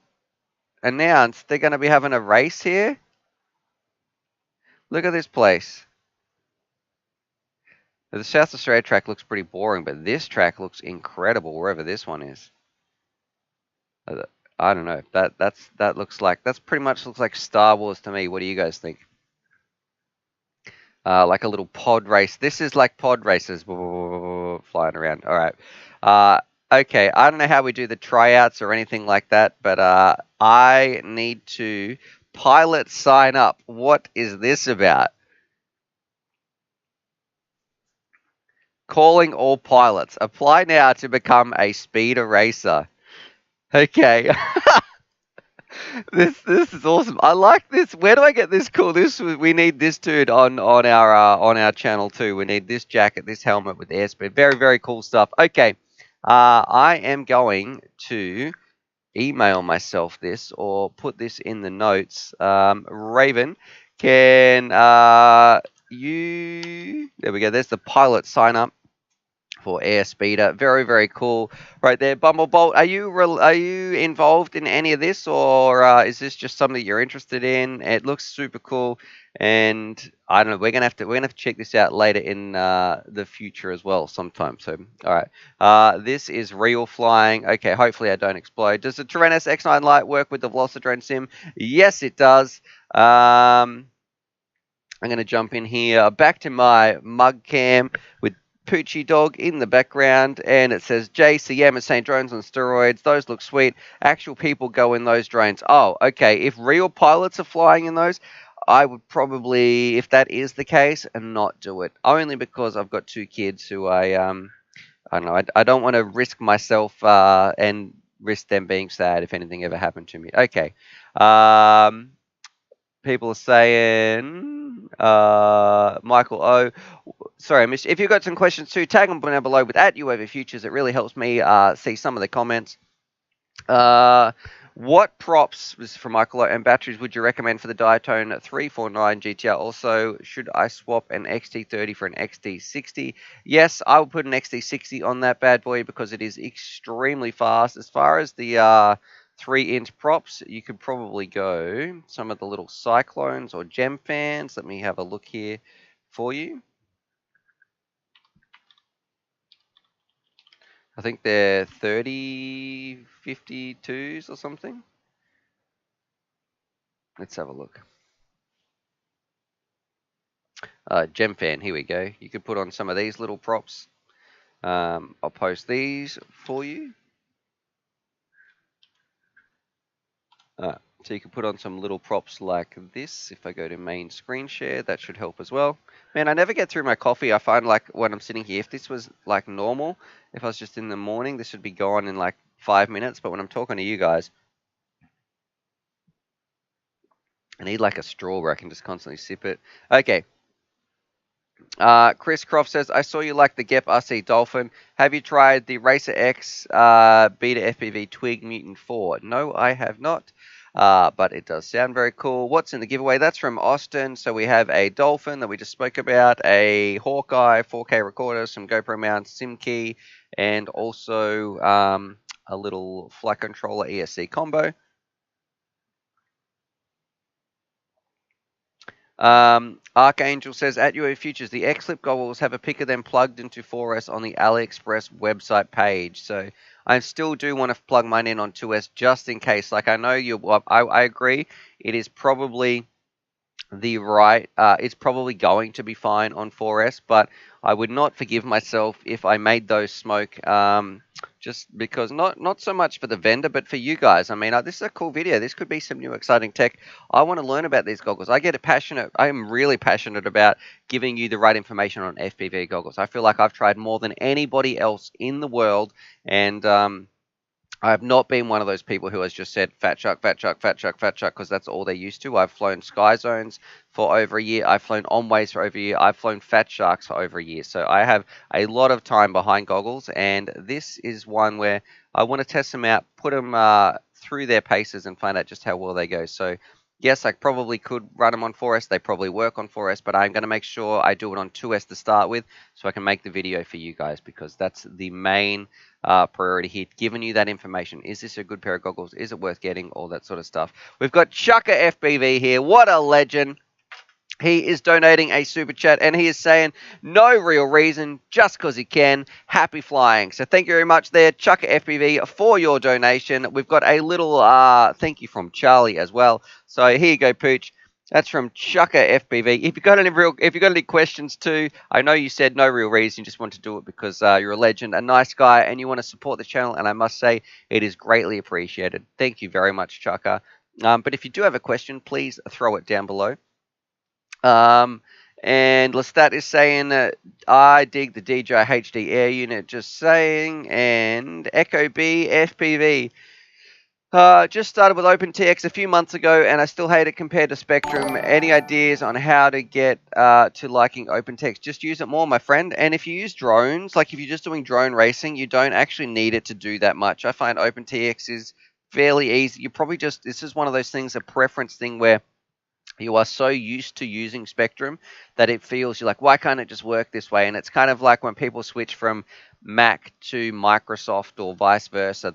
Announced they're going to be having a race here? Look at this place. The South Australia track looks pretty boring, but this track looks incredible wherever this one is. I don't know. That looks like pretty much looks like Star Wars to me. What do you guys think? Like a little pod race. This is like pod races flying around. All right. Okay. I don't know how we do the tryouts or anything like that, but I need to pilot sign up. What is this about? Calling all pilots. Apply now to become a speeder racer. Okay. This is awesome. I like this. Where do I get this cool? We need this dude on our channel too. We need this jacket, this helmet with airspeed. Very, very cool stuff. Okay. I am going to email myself this or put this in the notes. Raven, can you there we go. There's the pilot sign up for Airspeeder. Very, very cool right there. Bumblebolt, are you involved in any of this, or is this just something that you're interested in? It looks super cool, and I don't know. We're gonna have to check this out later in the future as well sometime. So, all right. This is real flying. Okay, hopefully I don't explode. Does the Tyrannos X9 Lite work with the Velocidrone Sim? Yes, it does. I'm going to jump in here back to my mug cam with Poochie Dog in the background, and it says JCM is saying drones on steroids. Those look sweet. Actual people go in those drones. Oh, okay. If real pilots are flying in those, I would probably, if that is the case, not do it. Only because I've got two kids who I don't know. I don't want to risk myself and risk them being sad if anything ever happened to me. Okay. People are saying, Michael O. Sorry, I missed. If you've got some questions too, tag them down below with @UAVFutures. It really helps me see some of the comments. What props, this is from Michael O, and batteries would you recommend for the Diatone 349 GTR? Also, should I swap an XT30 for an XT60? Yes, I will put an XT60 on that bad boy because it is extremely fast. As far as the 3-inch props, you could probably go some of the little Cyclones or Gem fans. Let me have a look here for you. I think they're 3052s or something. Let's have a look. Gem fan, here we go. You could put on some of these little props. I'll post these for you. So you can put on some little props like this. If I go to main screen share, that should help as well. Man, I never get through my coffee. I find like when I'm sitting here, if this was like normal, if I was just in the morning, this would be gone in like 5 minutes. But when I'm talking to you guys, I need like a straw where I can just constantly sip it. Okay. Chris Croft says, I saw you like the GEP RC Dolphin. Have you tried the Racer X Beta FPV Twig Mutant 4? No, I have not. But it does sound very cool. What's in the giveaway? That's from Austin. So we have a Dolphin that we just spoke about, a Hawkeye 4K recorder, some GoPro mounts, SIM key, and also a little flight controller ESC combo. Archangel says, @UAVFutures, the X-Lip goggles have a pic of them plugged into 4S on the AliExpress website page. So I still do want to plug mine in on 2S just in case. Like I know I agree. It is probably the right, it's probably going to be fine on 4S, but I would not forgive myself if I made those smoke just because not so much for the vendor, but for you guys. I mean, this is a cool video. This could be some new exciting tech. I want to learn about these goggles. I get passionate. I am really passionate about giving you the right information on FPV goggles. I feel like I've tried more than anybody else in the world, and I have not been one of those people who has just said fat shark, fat shark, fat shark, fat shark, because that's all they're used to. I've flown Sky Zones for over a year. I've flown On-Ways for over a year. I've flown Fat Sharks for over a year. So I have a lot of time behind goggles, and this is one where I want to test them out, put them through their paces and find out just how well they go. So yes, I probably could run them on 4S. They probably work on 4S, but I'm going to make sure I do it on 2S to start with so I can make the video for you guys, because that's the main priority here, giving you that information. Is this a good pair of goggles? Is it worth getting? All that sort of stuff. We've got Chucker FPV here. What a legend. He is donating a super chat, and he is saying no real reason, just because he can. Happy flying. So thank you very much there, Chucker FPV, for your donation. We've got a little thank you from Charlie as well. So here you go, Pooch. That's from Chucker FPV. If you got any questions too, I know you said no real reason, you just want to do it because you're a legend, a nice guy, and you want to support the channel. And I must say, it is greatly appreciated. Thank you very much, Chucker. But if you do have a question, please throw it down below. And Lestat is saying that I dig the DJI HD Air unit, just saying, and Echo B FPV. Just started with OpenTX a few months ago, and I still hate it compared to Spectrum. Any ideas on how to get to liking OpenTX? Just use it more, my friend. And if you use drones, like if you're just doing drone racing, you don't actually need it to do that much. I find OpenTX is fairly easy. You probably just, this is one of those things, a preference thing where you are so used to using Spectrum that it feels, you're like, why can't it just work this way? And it's kind of like when people switch from Mac to Microsoft or vice versa.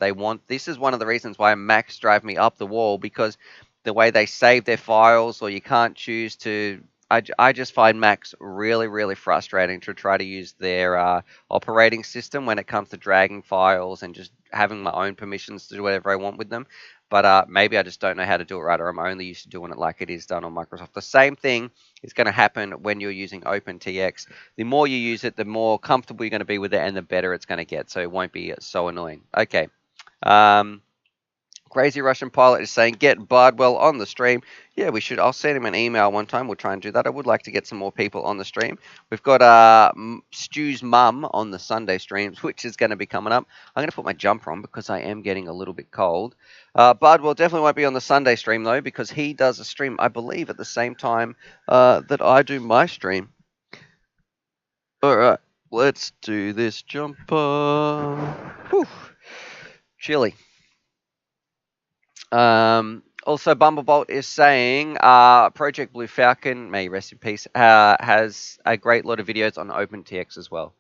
This is one of the reasons why Macs drive me up the wall, because the way they save their files, or you can't choose to, I just find Macs really, really frustrating to try to use their operating system when it comes to dragging files and just having my own permissions to do whatever I want with them. But maybe I just don't know how to do it right, or I'm only used to doing it like it is done on Microsoft. The same thing is going to happen when you're using OpenTX. The more you use it, the more comfortable you're going to be with it, and the better it's going to get. So it won't be so annoying. Okay. Crazy Russian Pilot is saying, get Bardwell on the stream. Yeah, we should. I'll send him an email one time. We'll try and do that. I would like to get some more people on the stream. We've got Stu's mum on the Sunday streams, which is going to be coming up. I'm going to put my jumper on because I am getting a little bit cold. Bardwell definitely won't be on the Sunday stream, though, because he does a stream, I believe, at the same time that I do my stream. All right, let's do this jumper. Whew. Chilly. Also, Bumblebolt is saying Project Blue Falcon, may rest in peace, has a great lot of videos on OpenTX as well.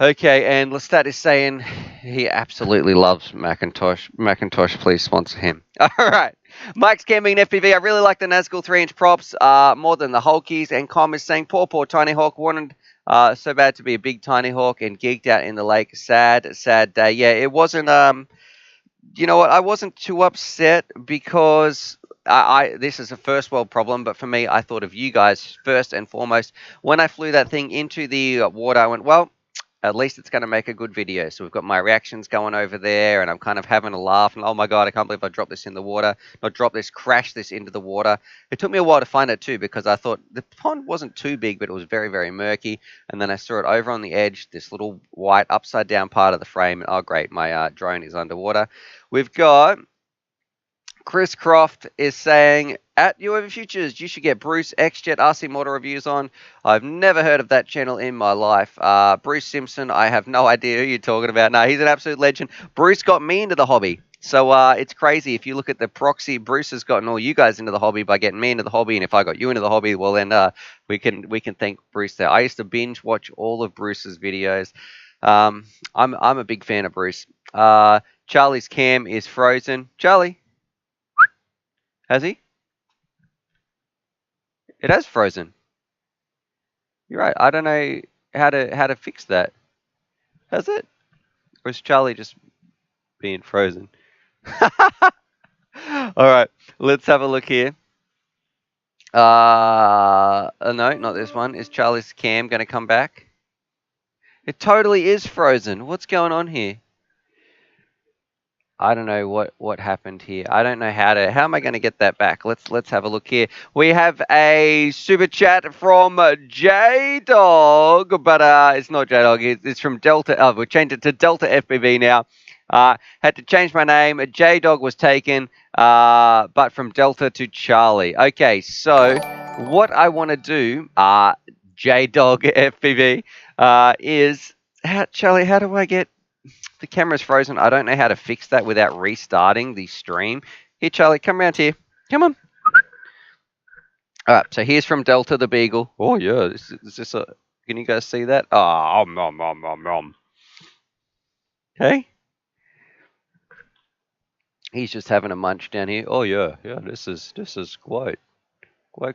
Okay, and Lestat is saying he absolutely loves Macintosh. Macintosh, please sponsor him. All right. Mike's Camping FPV. I really like the Nazgul 3-inch props more than the Hulkies. And Com is saying, poor Tinyhawk wanted so bad to be a big Tinyhawk and geeked out in the lake. Sad, sad day. Yeah, it wasn't... you know what? I wasn't too upset because this is a first world problem, but for me, I thought of you guys first and foremost. When I flew that thing into the water, I went, well, at least it's going to make a good video. So we've got my reactions going over there, and I'm kind of having a laugh. And oh my God, I can't believe I dropped this in the water. Not drop this, crash this into the water. It took me a while to find it too, because I thought the pond wasn't too big, but it was very, very murky. And then I saw it over on the edge, this little white upside down part of the frame. And oh great, my drone is underwater. We've got Chris Croft is saying, at UAV Futures, you should get Bruce XJet RC Model Reviews on. I've never heard of that channel in my life. Bruce Simpson, I have no idea who you're talking about. No, he's an absolute legend. Bruce got me into the hobby. So it's crazy. If you look at the proxy, Bruce has gotten all you guys into the hobby by getting me into the hobby. And if I got you into the hobby, well, then we can thank Bruce there. I used to binge watch all of Bruce's videos. I'm a big fan of Bruce. Charlie's cam is frozen. Charlie? Has he? It has frozen. You're right. I don't know how to fix that. Has it? Or is Charlie just being frozen? All right. Let's have a look here. No, not this one. Is Charlie's cam going to come back? It totally is frozen. What's going on here? I don't know what happened here. I don't know how am I going to get that back? Let's have a look here. We have a super chat from J Dog, but it's not J Dog. It's from Delta. Oh, we'll change it to Delta FPV now. Had to change my name. J Dog was taken, but from Delta to Charlie. Okay, so what I want to do, J Dog FPV, is Charlie. How do I get? The camera's frozen. I don't know how to fix that without restarting the stream. Here, Charlie, come around here. Come on. All right, so here's from Delta the Beagle. Oh, yeah. Is this a... Can you guys see that? Oh, nom. Okay. He's just having a munch down here. Oh, yeah. Yeah, this is quite,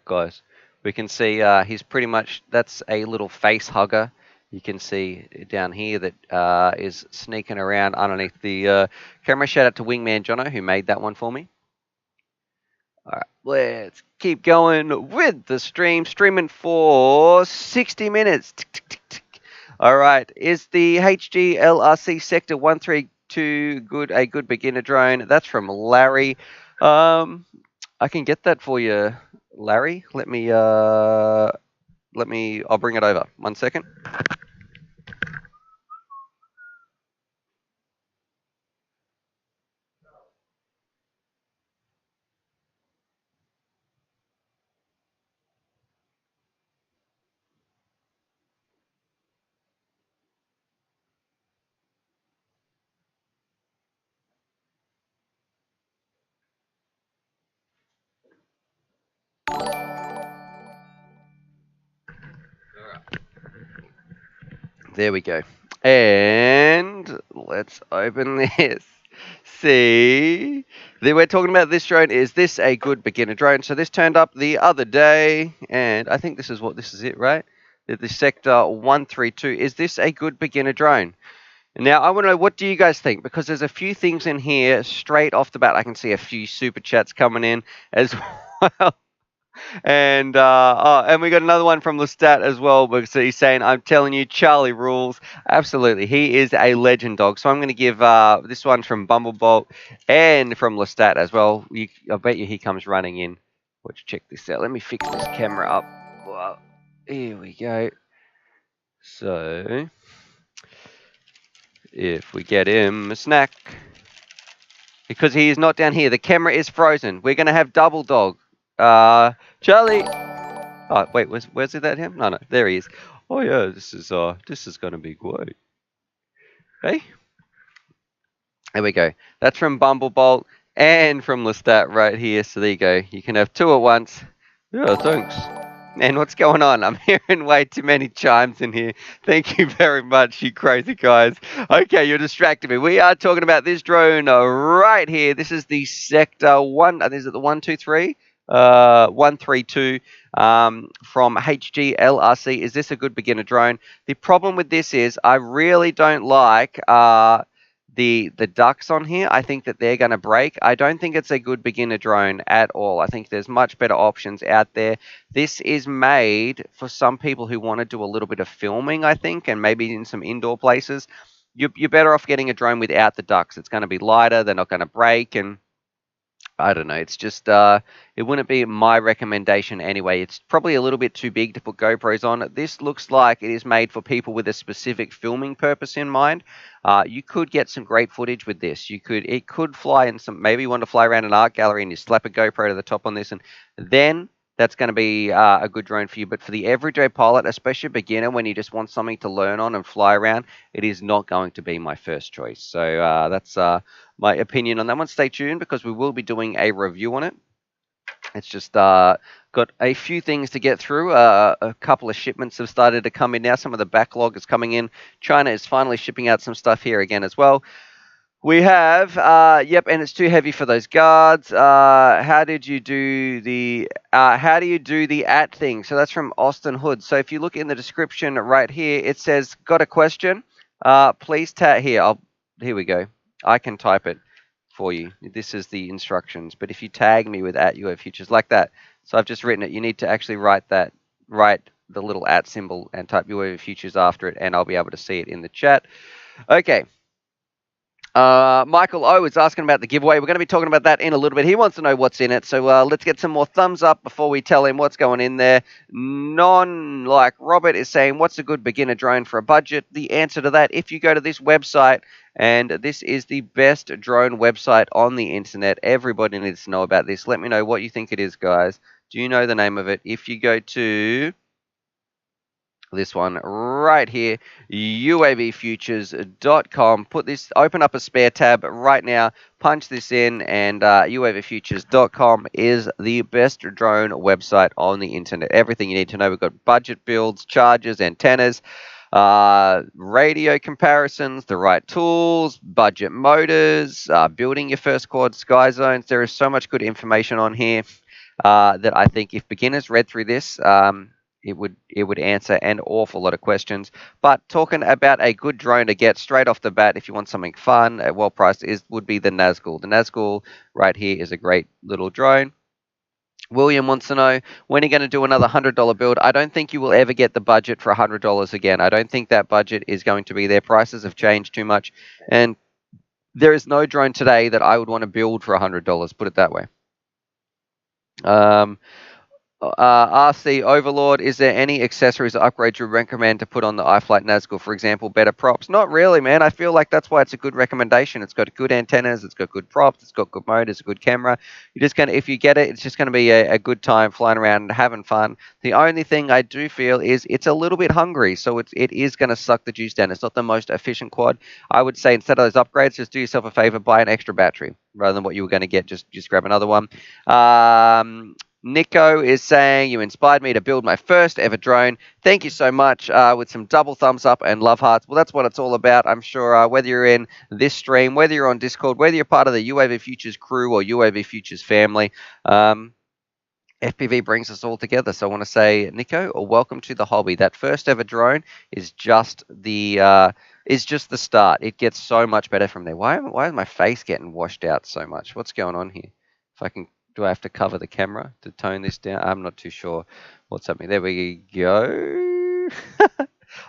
guys. We can see he's pretty much... That's a little face hugger. You can see down here that is sneaking around underneath the camera. Shout out to Wingman Jono, who made that one for me. All right, let's keep going with the stream. Streaming for 60 minutes. All right, is the HGLRC Sector 132 a good beginner drone? That's from Larry. I can get that for you, Larry. Let me. I'll bring it over. 1 second. There we go. And let's open this. See, then we're talking about this drone. Is this a good beginner drone? So this turned up the other day, and I think this is it, right? The Sector 132. Is this a good beginner drone? Now, I want to know, what do you guys think? Because there's a few things in here straight off the bat. I can see a few super chats coming in as well. And and we got another one from Lestat as well, because he's saying, I'm telling you, Charlie rules. Absolutely. He is a legend dog. So I'm going to give this one from Bumblebolt and from Lestat as well. I bet you he comes running in. Let's check this out. Let me fix this camera up. Well, here we go. So if we get him a snack, because he is not down here. The camera is frozen. We're going to have double dog. Charlie. Oh wait, where's it at him? No, there he is. Oh yeah, this is gonna be great. Hey, there we go. That's from Bumblebolt and from Lestat right here. So there you go. You can have two at once. Yeah, thanks. And what's going on? I'm hearing way too many chimes in here. Thank you very much, you crazy guys. Okay, you're distracting me. We are talking about this drone right here. This is the Sector 1. Is it the 123? 132 from HGLRC. Is this a good beginner drone? The problem with this is I really don't like the ducks on here. I think that they're going to break. I don't think it's a good beginner drone at all. I think there's much better options out there. This is made for some people who want to do a little bit of filming, I think, and maybe in some indoor places. You're better off getting a drone without the ducks. It's going to be lighter. They're not going to break, and I don't know. It's just, it wouldn't be my recommendation anyway. It's probably a little bit too big to put GoPros on. This looks like it is made for people with a specific filming purpose in mind. You could get some great footage with this. It could fly in some, maybe you want to fly around an art gallery and you slap a GoPro to the top on this, and then that's going to be a good drone for you. But for the everyday pilot, especially a beginner, when you just want something to learn on and fly around, it is not going to be my first choice. So that's my opinion on that one. Stay tuned, because we will be doing a review on it. It's just got a few things to get through. A couple of shipments have started to come in now. Some of the backlog is coming in. China is finally shipping out some stuff here again as well. We have, yep, and it's too heavy for those guards. How do you do the at thing? So that's from Austin Hood. So if you look in the description right here, it says, got a question? Please here we go. I can type it for you. This is the instructions. But if you tag me with @UFutures like that, so I've just written it. You need to actually write the little @ symbol and type UFutures after it, and I'll be able to see it in the chat. Okay. Michael O is asking about the giveaway. We're going to be talking about that in a little bit. He wants to know what's in it. So let's get some more thumbs up before we tell him what's going in there. Like Robert is saying, what's a good beginner drone for a budget? The answer to that, if you go to this website, and this is the best drone website on the internet. Everybody needs to know about this. Let me know what you think it is, guys. Do you know the name of it? If you go to this one right here, uavfutures.com. Open up a spare tab right now, punch this in, and uavfutures.com is the best drone website on the internet. Everything you need to know. We've got budget builds, chargers, antennas, radio comparisons, the right tools, budget motors, building your first quad, sky zones. There is so much good information on here that I think if beginners read through this, it would answer an awful lot of questions. But talking about a good drone to get straight off the bat, if you want something fun, well priced, would be the Nazgul. The Nazgul right here is a great little drone. William wants to know, when are you going to do another $100 build? I don't think you will ever get the budget for $100 again. I don't think that budget is going to be there. Prices have changed too much. And there is no drone today that I would want to build for $100, put it that way. RC Overlord, is there any accessories or upgrades you recommend to put on the Iflight Nazgul? For example, better props? Not really, man. I feel like that's why it's a good recommendation. It's got good antennas, it's got good props, it's got good motors, a good camera. You're just gonna, if you get it, it's just gonna be a good time flying around and having fun. The only thing I do feel is it's a little bit hungry, so it is gonna suck the juice down. It's not the most efficient quad. I would say instead of those upgrades, just do yourself a favor, buy an extra battery rather than what you were gonna get. Just grab another one. Nico is saying, you inspired me to build my first ever drone. Thank you so much, with some double thumbs up and love hearts. Well, that's what it's all about. I'm sure whether you're in this stream, whether you're on Discord, whether you're part of the UAV Futures crew or UAV Futures family, FPV brings us all together. So I want to say, Nico, welcome to the hobby. That first ever drone is just the start. It gets so much better from there. Why is my face getting washed out so much? What's going on here? If I can... Do I have to cover the camera to tone this down? I'm not too sure what's happening. There we go.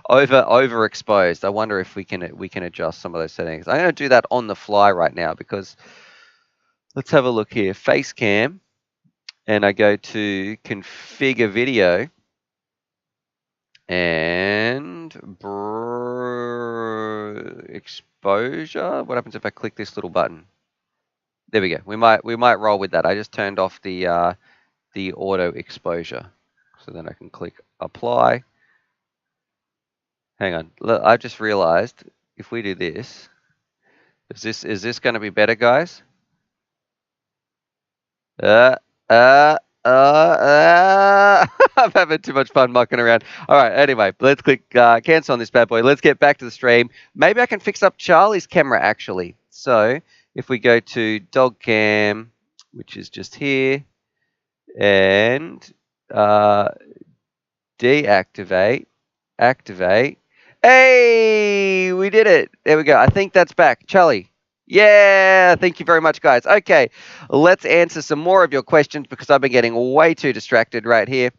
Overexposed. I wonder if we can adjust some of those settings. I'm going to do that on the fly right now because let's have a look here. Face cam, and I go to configure video and exposure. What happens if I click this little button? There we go. We might roll with that. I just turned off the auto exposure, so then I can click apply. Hang on. Look, I just realized if we do this, is this going to be better, guys? I'm having too much fun mucking around. All right. Anyway, let's click cancel on this bad boy. Let's get back to the stream. Maybe I can fix up Charlie's camera actually. So if we go to dog cam, which is just here, and deactivate, activate. Hey, we did it. There we go. I think that's back. Charlie. Yeah, thank you very much, guys. Okay, let's answer some more of your questions because I've been getting way too distracted right here.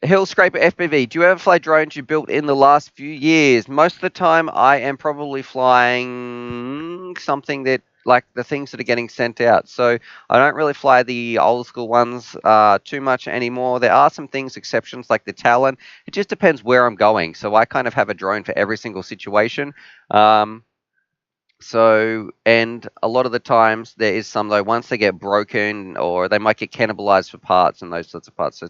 Hill Scraper FPV, do you ever fly drones you built in the last few years? Most of the time, I am probably flying something that, like the things that are getting sent out. So I don't really fly the old school ones too much anymore. There are some things, exceptions like the Talon. It just depends where I'm going. So I kind of have a drone for every single situation. So, and a lot of the times there is some though, once they get broken or they might get cannibalized for parts and those sorts of parts. So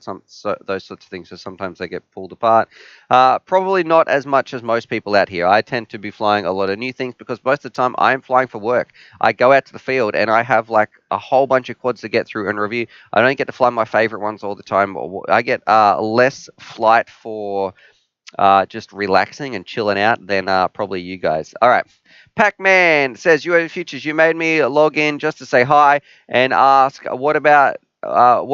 those sorts of things, so sometimes they get pulled apart. Probably not as much as most people out here. I tend to be flying a lot of new things because most of the time I'm flying for work. I go out to the field and I have like a whole bunch of quads to get through and review. I don't get to fly my favorite ones all the time. I get less flight for just relaxing and chilling out than probably you guys. All right. Pac-Man says, UAV Futures, you made me log in just to say hi and ask what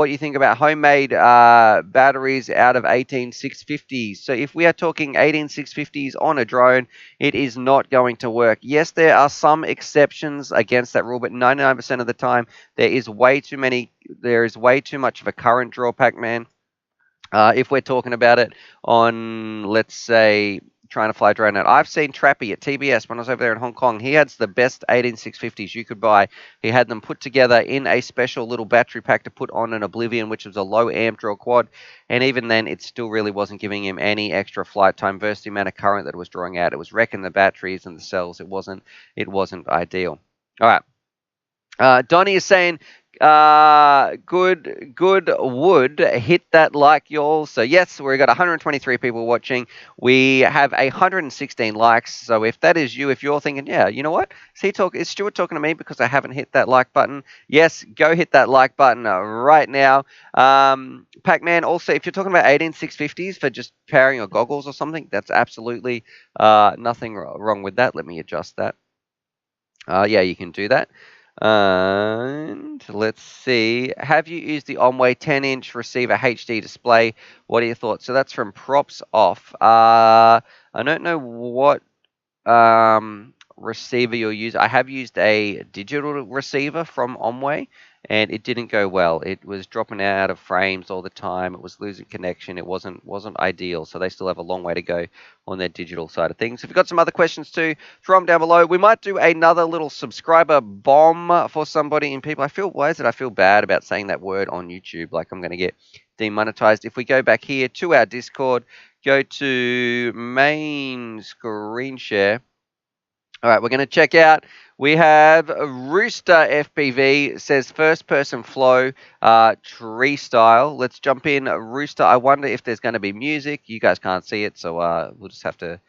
you think about homemade batteries out of 18650s. So if we are talking 18650s on a drone, it is not going to work. Yes, there are some exceptions against that rule, but 99% of the time there is way too much of a current draw, Pac-Man. If we're talking about it on, let's say, trying to fly drone out. I've seen Trappy at TBS when I was over there in Hong Kong. He had the best 18650s you could buy. He had them put together in a special little battery pack to put on an Oblivion, which was a low amp draw quad. And even then, it still really wasn't giving him any extra flight time versus the amount of current that it was drawing out. It was wrecking the batteries and the cells. It wasn't ideal. All right. Donnie is saying, good would hit that like, y'all. So yes, we've got 123 people watching. We have 116 likes. So if that is you, if you're thinking, yeah, you know what, is Stuart talking to me because I haven't hit that like button? Yes, go hit that like button right now. Pac-Man, also, if you're talking about 18650s for just powering your goggles or something, that's absolutely nothing wrong with that. Let me adjust that. Yeah, you can do that. And let's see. Have you used the Onway 10-inch receiver HD display? What are your thoughts? So that's from Props Off. I don't know what receiver you'll use. I have used a digital receiver from Onway, and it didn't go well. It was dropping out of frames all the time. It was losing connection. It wasn't ideal. So they still have a long way to go on their digital side of things. If you've got some other questions too, throw them down below. We might do another little subscriber bomb for somebody. And people, why is it I feel bad about saying that word on YouTube? Like I'm going to get demonetized. If we go back here to our Discord, go to main screen share. All right, we're going to check out. We have Rooster FPV, says first person flow, tree style. Let's jump in. Rooster, I wonder if there's going to be music. You guys can't see it, so we'll just have to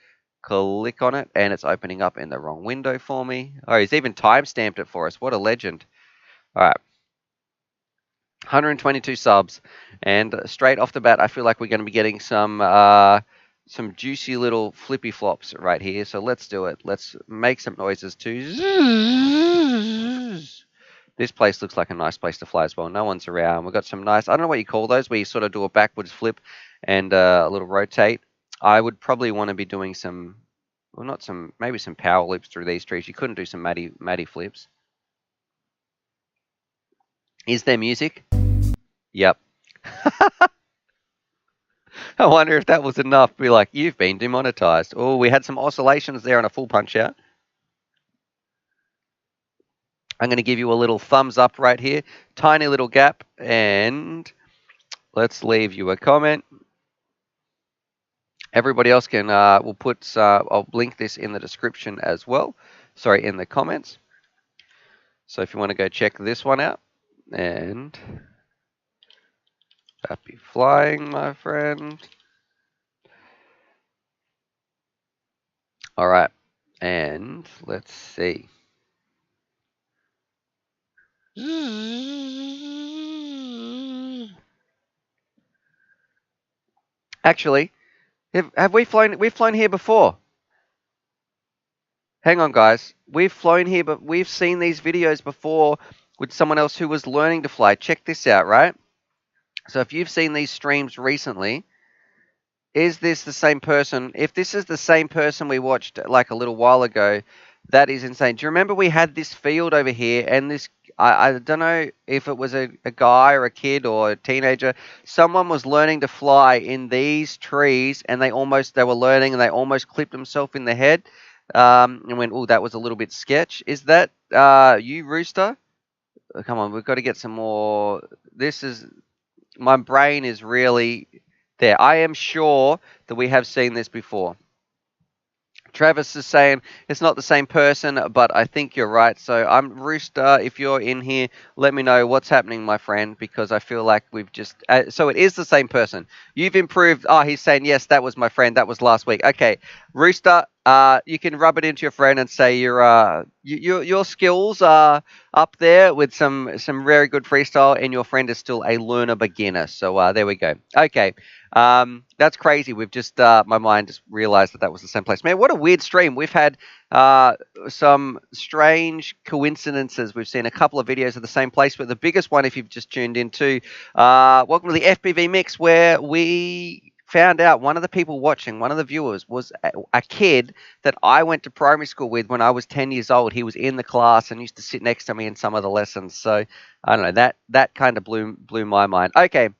click on it, and it's opening up in the wrong window for me. Oh, he's even timestamped it for us. What a legend. All right. 122 subs, and straight off the bat, I feel like we're going to be getting some juicy little flippy flops right here. So let's do it. Let's make some noises too. This place looks like a nice place to fly as well. No one's around. We've got some nice, I don't know what you call those, where you sort of do a backwards flip and a little rotate. I would probably want to be doing some, well, not some, maybe some power loops through these trees. You couldn't do some matty flips. Is there music? Yep. I wonder if that was enough to be like, you've been demonetized. Oh, we had some oscillations there on a full punch out. I'm going to give you a little thumbs up right here. Tiny little gap. And let's leave you a comment. Everybody else can, we'll put, I'll link this in the description as well. Sorry, in the comments. So if you want to go check this one out. And happy flying, my friend. All right. And let's see. Actually, have we flown? We've flown here before. Hang on, guys. We've flown here, but we've seen these videos before with someone else who was learning to fly. Check this out, right? So if you've seen these streams recently, is this the same person? If this is the same person we watched like a little while ago, that is insane. Do you remember we had this field over here, and this, I don't know if it was a guy or a kid or a teenager, someone was learning to fly in these trees, and they were learning, and they almost clipped themselves in the head, and went, oh, that was a little bit sketch. Is that you, Rooster? Come on, we've got to get some more. My brain is really there. I am sure that we have seen this before. Travis is saying it's not the same person, but I think you're right. So I'm Rooster. If you're in here, let me know what's happening, my friend, because I feel like we've just. So it is the same person. You've improved. Oh, he's saying yes. That was my friend. That was last week. Okay, Rooster. You can rub it into your friend and say your skills are up there with some very good freestyle, and your friend is still a learner beginner. So there we go. Okay. That's crazy. We've just, my mind just realized that was the same place. Man, what a weird stream. We've had some strange coincidences. We've seen a couple of videos of the same place, but the biggest one, if you've just tuned in to, welcome to the FPV Mix, where we found out one of the people watching, one of the viewers, was a kid that I went to primary school with when I was 10 years old. He was in the class and used to sit next to me in some of the lessons. So, I don't know, that kind of blew my mind. Okay.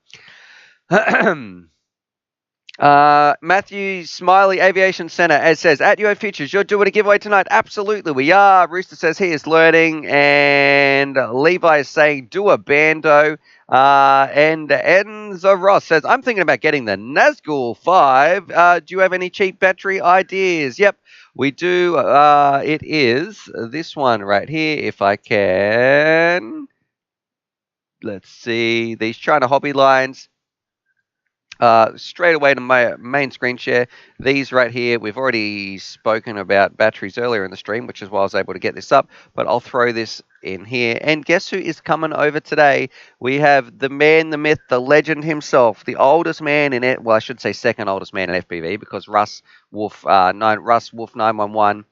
Matthew Smiley Aviation Center as says at UA Futures, you're doing a giveaway tonight. Absolutely, we are. Rooster says he is learning, and Levi is saying do a bando. And Enzo Ross says I'm thinking about getting the Nazgul 5. Do you have any cheap battery ideas? Yep, we do. It is this one right here. If I can, let's see these China hobby lines. Straight away to my main screen share. These right here, we've already spoken about batteries earlier in the stream, which is why I was able to get this up, but I'll throw this in here. And guess who is coming over today? We have the man, the myth, the legend himself, the oldest man in it. Well, I should say second oldest man in FPV because Russ Wolf 911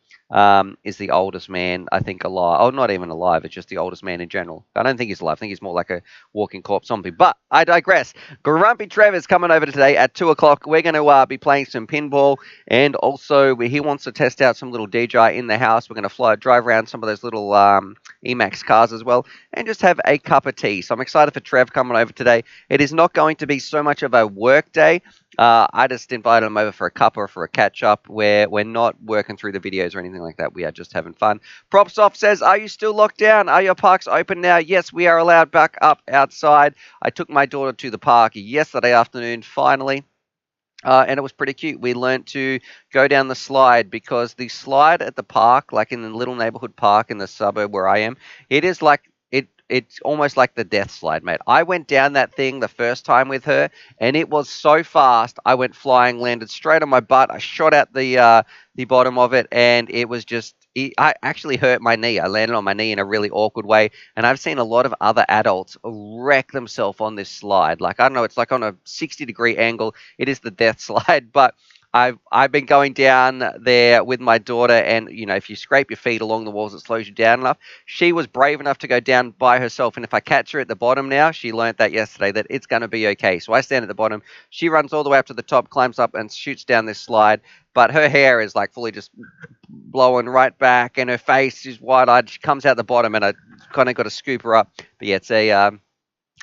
is the oldest man, I think, alive. Oh, not even alive. It's just the oldest man in general. I don't think he's alive. I think he's more like a walking corpse zombie. But I digress. Grumpy Trevor's coming over today at 2 o'clock. We're going to be playing some pinball, and also he wants to test out some little DJI in the house. We're going to drive around some of those little Emax cars as well, and just have a cup of tea. So I'm excited for Trev coming over today. It is not going to be so much of a work day. I just invited him over for a cup or for a catch-up where we're not working through the videos or anything like that. We are just having fun. Propsoft says, are you still locked down? Are your parks open now? Yes, we are allowed back up outside. I took my daughter to the park yesterday afternoon, finally. And it was pretty cute. We learned to go down the slide because the slide at the park, like in the little neighborhood park in the suburb where I am, it is like it's almost like the death slide, mate. I went down that thing the first time with her, and it was so fast. I went flying, landed straight on my butt. I shot out the bottom of it, and it was just. I actually hurt my knee. I landed on my knee in a really awkward way, and I've seen a lot of other adults wreck themselves on this slide. Like, I don't know, it's like on a 60-degree angle. It is the death slide, but I've been going down there with my daughter, and you know, if you scrape your feet along the walls, it slows you down enough. She was brave enough to go down by herself, and if I catch her at the bottom now, she learnt that yesterday, that it's going to be okay. So I stand at the bottom. She runs all the way up to the top, climbs up, and shoots down this slide. But her hair is like fully just blowing right back, and her face is wide-eyed. She comes out the bottom, and I kind of got to scoop her up. But yeah, it's a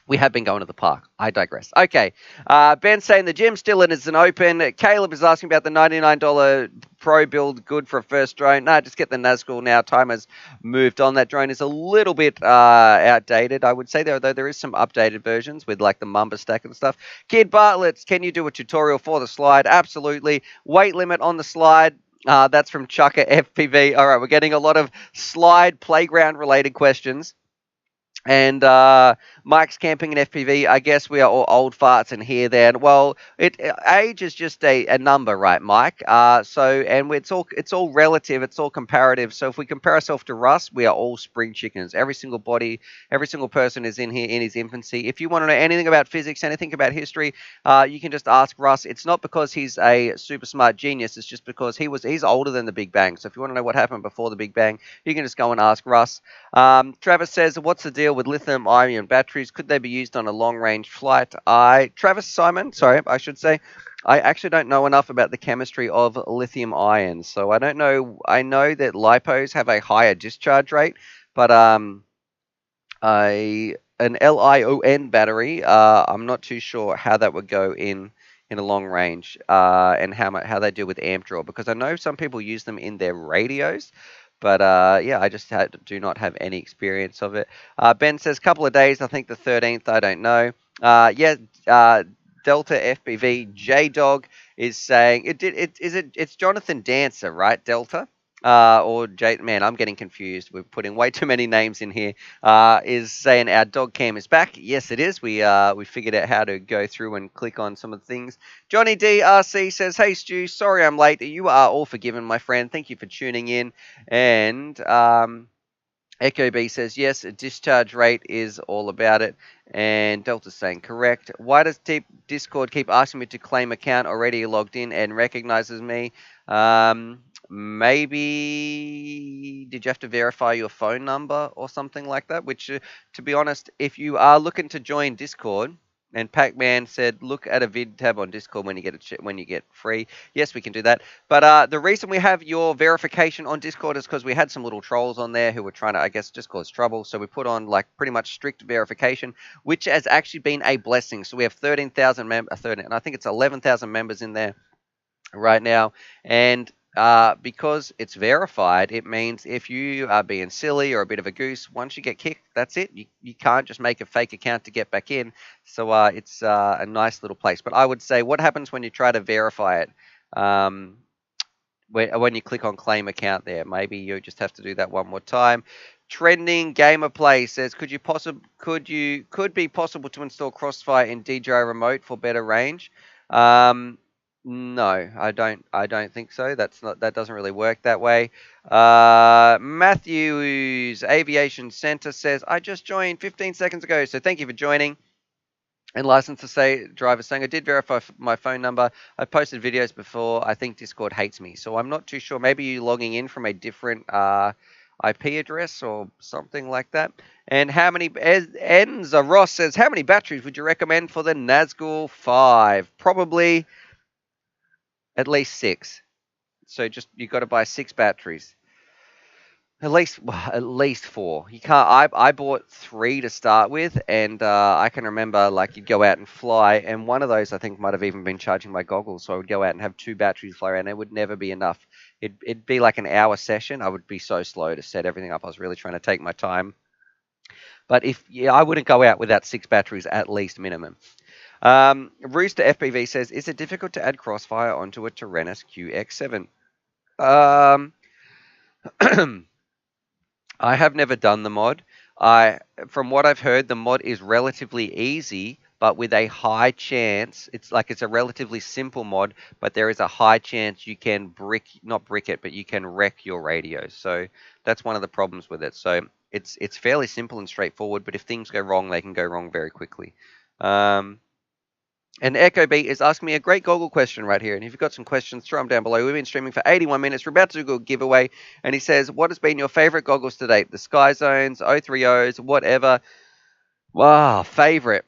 we have been going to the park. I digress. Okay. Ben's saying the gym still isn't open. Caleb is asking about the $99 Pro build good for a first drone. No, just get the Nazgul now. Time has moved on. That drone is a little bit outdated, I would say, though there is some updated versions with like the Mumba stack and stuff. Kid Bartlett, can you do a tutorial for the slide? Absolutely. Weight limit on the slide. That's from Chucker FPV. All right, we're getting a lot of slide playground related questions. And Mike's camping in FPV. I guess we are all old farts in here then. Well, age is just a number, right, Mike? And it's all relative, it's all comparative. So if we compare ourselves to Russ, we are all spring chickens. Every single person is in here in his infancy. If you want to know anything about physics, anything about history, you can just ask Russ. It's not because he's a super smart genius, it's just because he's older than the Big Bang. So if you want to know what happened before the Big Bang, you can just go and ask Russ. Travis says, what's the deal with lithium-ion batteries? Could they be used on a long-range flight? I should say, I actually don't know enough about the chemistry of lithium ions, so I don't know. I know that lipos have a higher discharge rate, but an LiON battery, I'm not too sure how that would go in a long range, and how they deal with amp draw, because I know some people use them in their radios. But yeah, I just do not have any experience of it. Ben says, couple of days, I think the 13th, I don't know. Delta FPV J-Dog is saying, it's Jonathan Dancer, right, Delta? Or J, man, I'm getting confused. We're putting way too many names in here. Is saying our dog cam is back. Yes, it is. We figured out how to go through and click on some of the things. Johnny DRC says, hey Stu, sorry I'm late. You are all forgiven, my friend. Thank you for tuning in. And Echo B says, yes, discharge rate is all about it. And Delta's saying, correct. Why does Discord keep asking me to claim account already logged in and recognizes me? Maybe did you have to verify your phone number or something like that? Which, to be honest, if you are looking to join Discord, And Pac-Man said, look at a vid tab on Discord when you get free. Yes, we can do that. But the reason we have your verification on Discord is because we had some little trolls on there who were trying to, I guess, just cause trouble. So we put on like pretty much strict verification, which has actually been a blessing. So we have 13,000 members, and I think it's 11,000 members in there right now. And because it's verified, it means if you are being silly or a bit of a goose, once you get kicked, that's it. You can't just make a fake account to get back in. So it's a nice little place. But I would say, what happens when you try to verify it? When you click on claim account there, maybe you just have to do that one more time. Trending Gamer Play says, could be possible to install Crossfire in DJI Remote for better range? No, I don't think so. That doesn't really work that way. Matthews Aviation Center says, I just joined 15 seconds ago, so thank you for joining. And license to say driver saying, I did verify my phone number. I've posted videos before. I think Discord hates me, so I'm not too sure. Maybe you're logging in from a different IP address or something like that. And how many, Enza Ross says, how many batteries would you recommend for the Nazgul 5? Probably at least 6. So just, you've got to buy 6 batteries. At least 4. You can't. I bought 3 to start with, and I can remember like you'd go out and fly, and one of those I think might have even been charging my goggles. So I would go out and have 2 batteries fly around. It would never be enough. It'd be like an hour session. I would be so slow to set everything up. I was really trying to take my time. But I wouldn't go out without 6 batteries at least minimum. Rooster FPV says, is it difficult to add Crossfire onto a Tyrannus QX7? I have never done the mod. From what I've heard, the mod is relatively easy, but with a high chance. It's a relatively simple mod, but there is a high chance you can not brick it, but you can wreck your radio. So that's one of the problems with it. So it's fairly simple and straightforward, but if things go wrong, they can go wrong very quickly. And Echo Beat is asking me a great Goggle question right here. And if you've got some questions, throw them down below. We've been streaming for 81 minutes. We're about to do a giveaway. And he says, what has been your favorite goggles to date? The Sky Zones, 030s, whatever. Wow, favorite.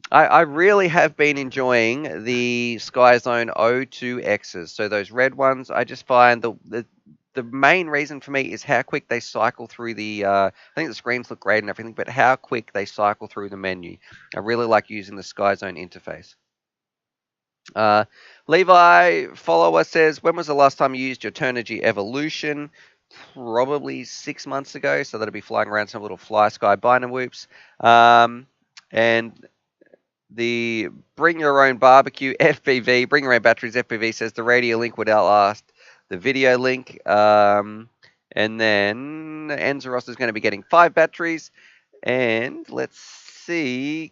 I really have been enjoying the Sky Zone 02Xs. So those red ones, I just find the main reason for me is how quick they cycle through I think the screens look great and everything, but how quick they cycle through the menu. I really like using the Sky Zone interface. Levi Follower says, when was the last time you used your Turnigy Evolution? Probably 6 months ago, so that'll be flying around some little Fly Sky Binder Whoops. And the Bring Your Own Barbecue FPV, Bring Your Own Batteries FPV says the radio link would outlast the video link. And then Enzaros is going to be getting 5 batteries. And let's see.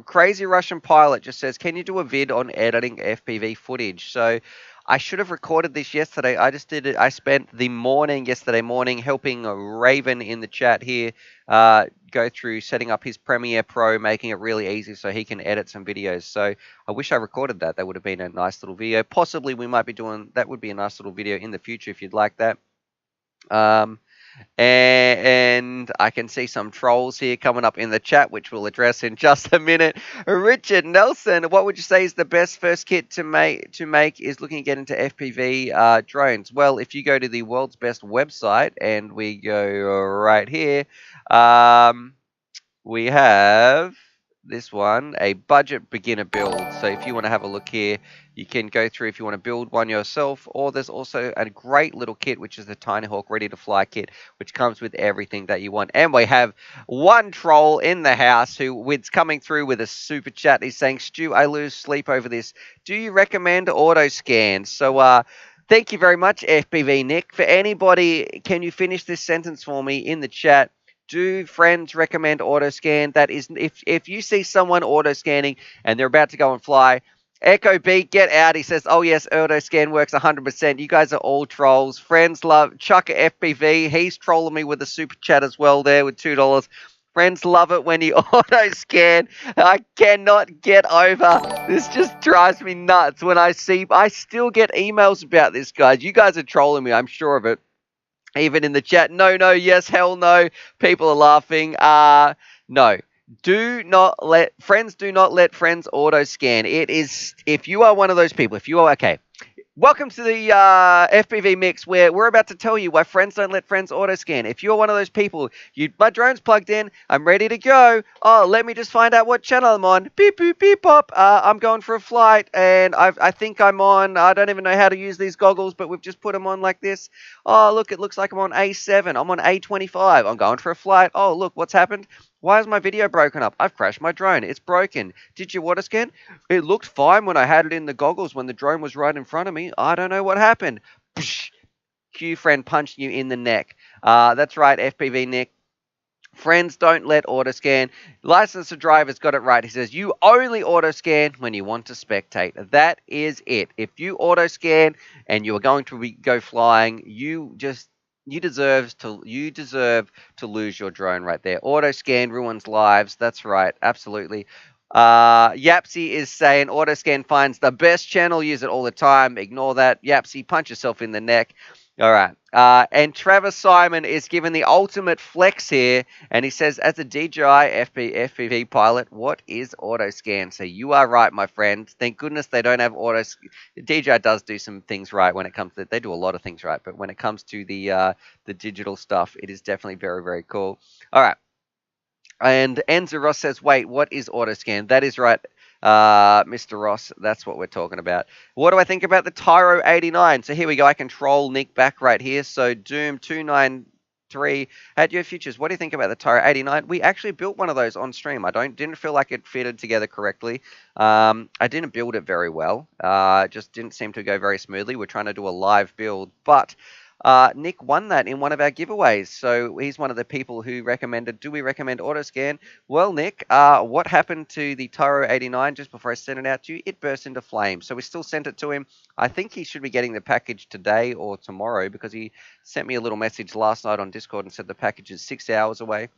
Crazy Russian Pilot just says, can you do a vid on editing FPV footage? So I should have recorded this yesterday. I just did it. I spent the morning yesterday morning helping Raven in the chat here go through setting up his Premiere Pro, making it really easy so he can edit some videos. So I wish I recorded that. That would have been a nice little video. Possibly we might be doing, that would be a nice little video in the future if you'd like that. And I can see some trolls here coming up in the chat, which we'll address in just a minute. Richard Nelson, what would you say is the best first kit to make is looking to get into FPV drones? Well, if you go to the world's best website, and we go right here, we have this one, a budget beginner build. So if you want to have a look here, you can go through if you want to build one yourself, or there's also a great little kit, which is the Tinyhawk Ready to Fly kit, which comes with everything that you want. And we have one troll in the house who's coming through with a super chat. He's saying, Stu, I lose sleep over this. Do you recommend auto scans? So thank you very much, FPV Nick. For anybody, can you finish this sentence for me in the chat? Do friends recommend auto scan? That is, if you see someone auto scanning and they're about to go and fly, Echo Beat, get out. He says, oh yes, auto scan works 100%. You guys are all trolls. Friends love Chuck FPV. He's trolling me with a super chat as well there with $2. Friends love it when you auto scan. I cannot get over. This just drives me nuts when I still get emails about this, guys. You guys are trolling me, I'm sure of it. Even in the chat, no, yes, hell no. People are laughing. No. Do not let friends auto scan. It is, if you are one of those people, if you are, okay. Welcome to the FPV mix, where we're about to tell you why friends don't let friends auto scan. If you're one of those people, my drone's plugged in, I'm ready to go. Oh, let me just find out what channel I'm on. Beep boop beep pop. I'm going for a flight, and I think I'm on. I don't even know how to use these goggles, but we've just put them on like this. Oh, look, it looks like I'm on A7. I'm on A25. I'm going for a flight. Oh, look, what's happened? Why is my video broken up? I've crashed my drone. It's broken. Did you auto scan? It looked fine when I had it in the goggles when the drone was right in front of me. I don't know what happened. Psh, Q friend punched you in the neck. That's right, FPV Nick. Friends don't let auto scan. Licensed driver's got it right. He says you only auto scan when you want to spectate. That is it. If you auto scan and you are going to go flying, you deserve to lose your drone right there. Auto scan ruins lives. That's right. Absolutely. Yapsy is saying auto scan finds the best channel. Use it all the time. Ignore that. Yapsy, punch yourself in the neck. All right. And Travis Simon is given the ultimate flex here, and he says, as a DJI FPV pilot, what is auto scan? So you are right, my friend. Thank goodness they don't have auto. DJI does do some things right when it comes to. They do a lot of things right, but when it comes to the digital stuff, it is definitely very, very cool. All right. And Enzo Ross says, wait, what is auto scan? That is right, Mr. Ross. That's what we're talking about. What do I think about the Tyro 89? So here we go. I control Nick back right here. So Doom 293 at Your Futures. What do you think about the Tyro 89? We actually built one of those on stream. I didn't feel like it fitted together correctly. I didn't build it very well. Just didn't seem to go very smoothly. We're trying to do a live build, but Nick won that in one of our giveaways, so he's one of the people who recommended, do we recommend Autoscan? Well, Nick, what happened to the Tyro 89 just before I sent it out to you? It burst into flames, so we still sent it to him. I think he should be getting the package today or tomorrow, because he sent me a little message last night on Discord and said the package is 6 hours away.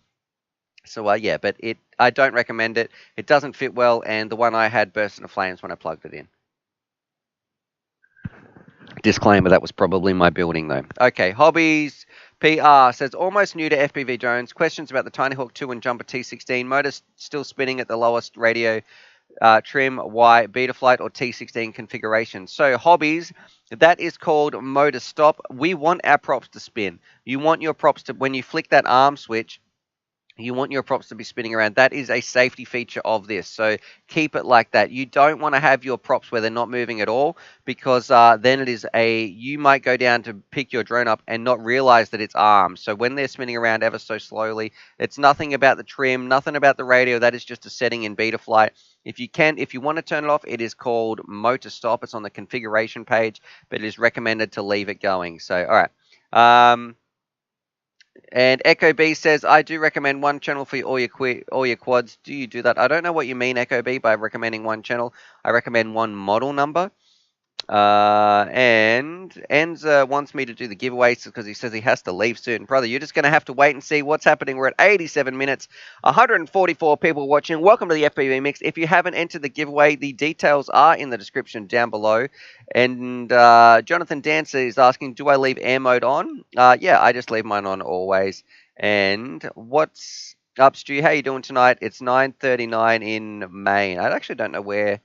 So, yeah, but I don't recommend it. It doesn't fit well, and the one I had burst into flames when I plugged it in. Disclaimer, that was probably my building, though. Okay, Hobbies PR says, almost new to FPV drones. Questions about the Tinyhawk 2 and Jumper T16. Motor still spinning at the lowest radio trim. Why? Betaflight or T16 configuration. So, Hobbies, that is called motor stop. We want our props to spin. You want your props to, when you flick that arm switch, you want your props to be spinning around. That is a safety feature of this. So keep it like that. You don't want to have your props where they're not moving at all, because then you might go down to pick your drone up and not realize that it's armed. So when they're spinning around ever so slowly, it's nothing about the trim, nothing about the radio. That is just a setting in Betaflight. If you want to turn it off, it is called motor stop. It's on the configuration page, but it is recommended to leave it going. So, all right. And Echo B says, I do recommend one channel for all your quads. Do you do that? I don't know what you mean, Echo B, by recommending one channel. I recommend one model number. And Enza wants me to do the giveaways because he says he has to leave soon. Brother, you're just going to have to wait and see what's happening. We're at 87 minutes, 144 people watching. Welcome to the FPV Mix. If you haven't entered the giveaway, the details are in the description down below. And Jonathan Dancer is asking, do I leave air mode on? Yeah, I just leave mine on always. And what's up, Stu? How you doing tonight? It's 9:39 in Maine. I actually don't know where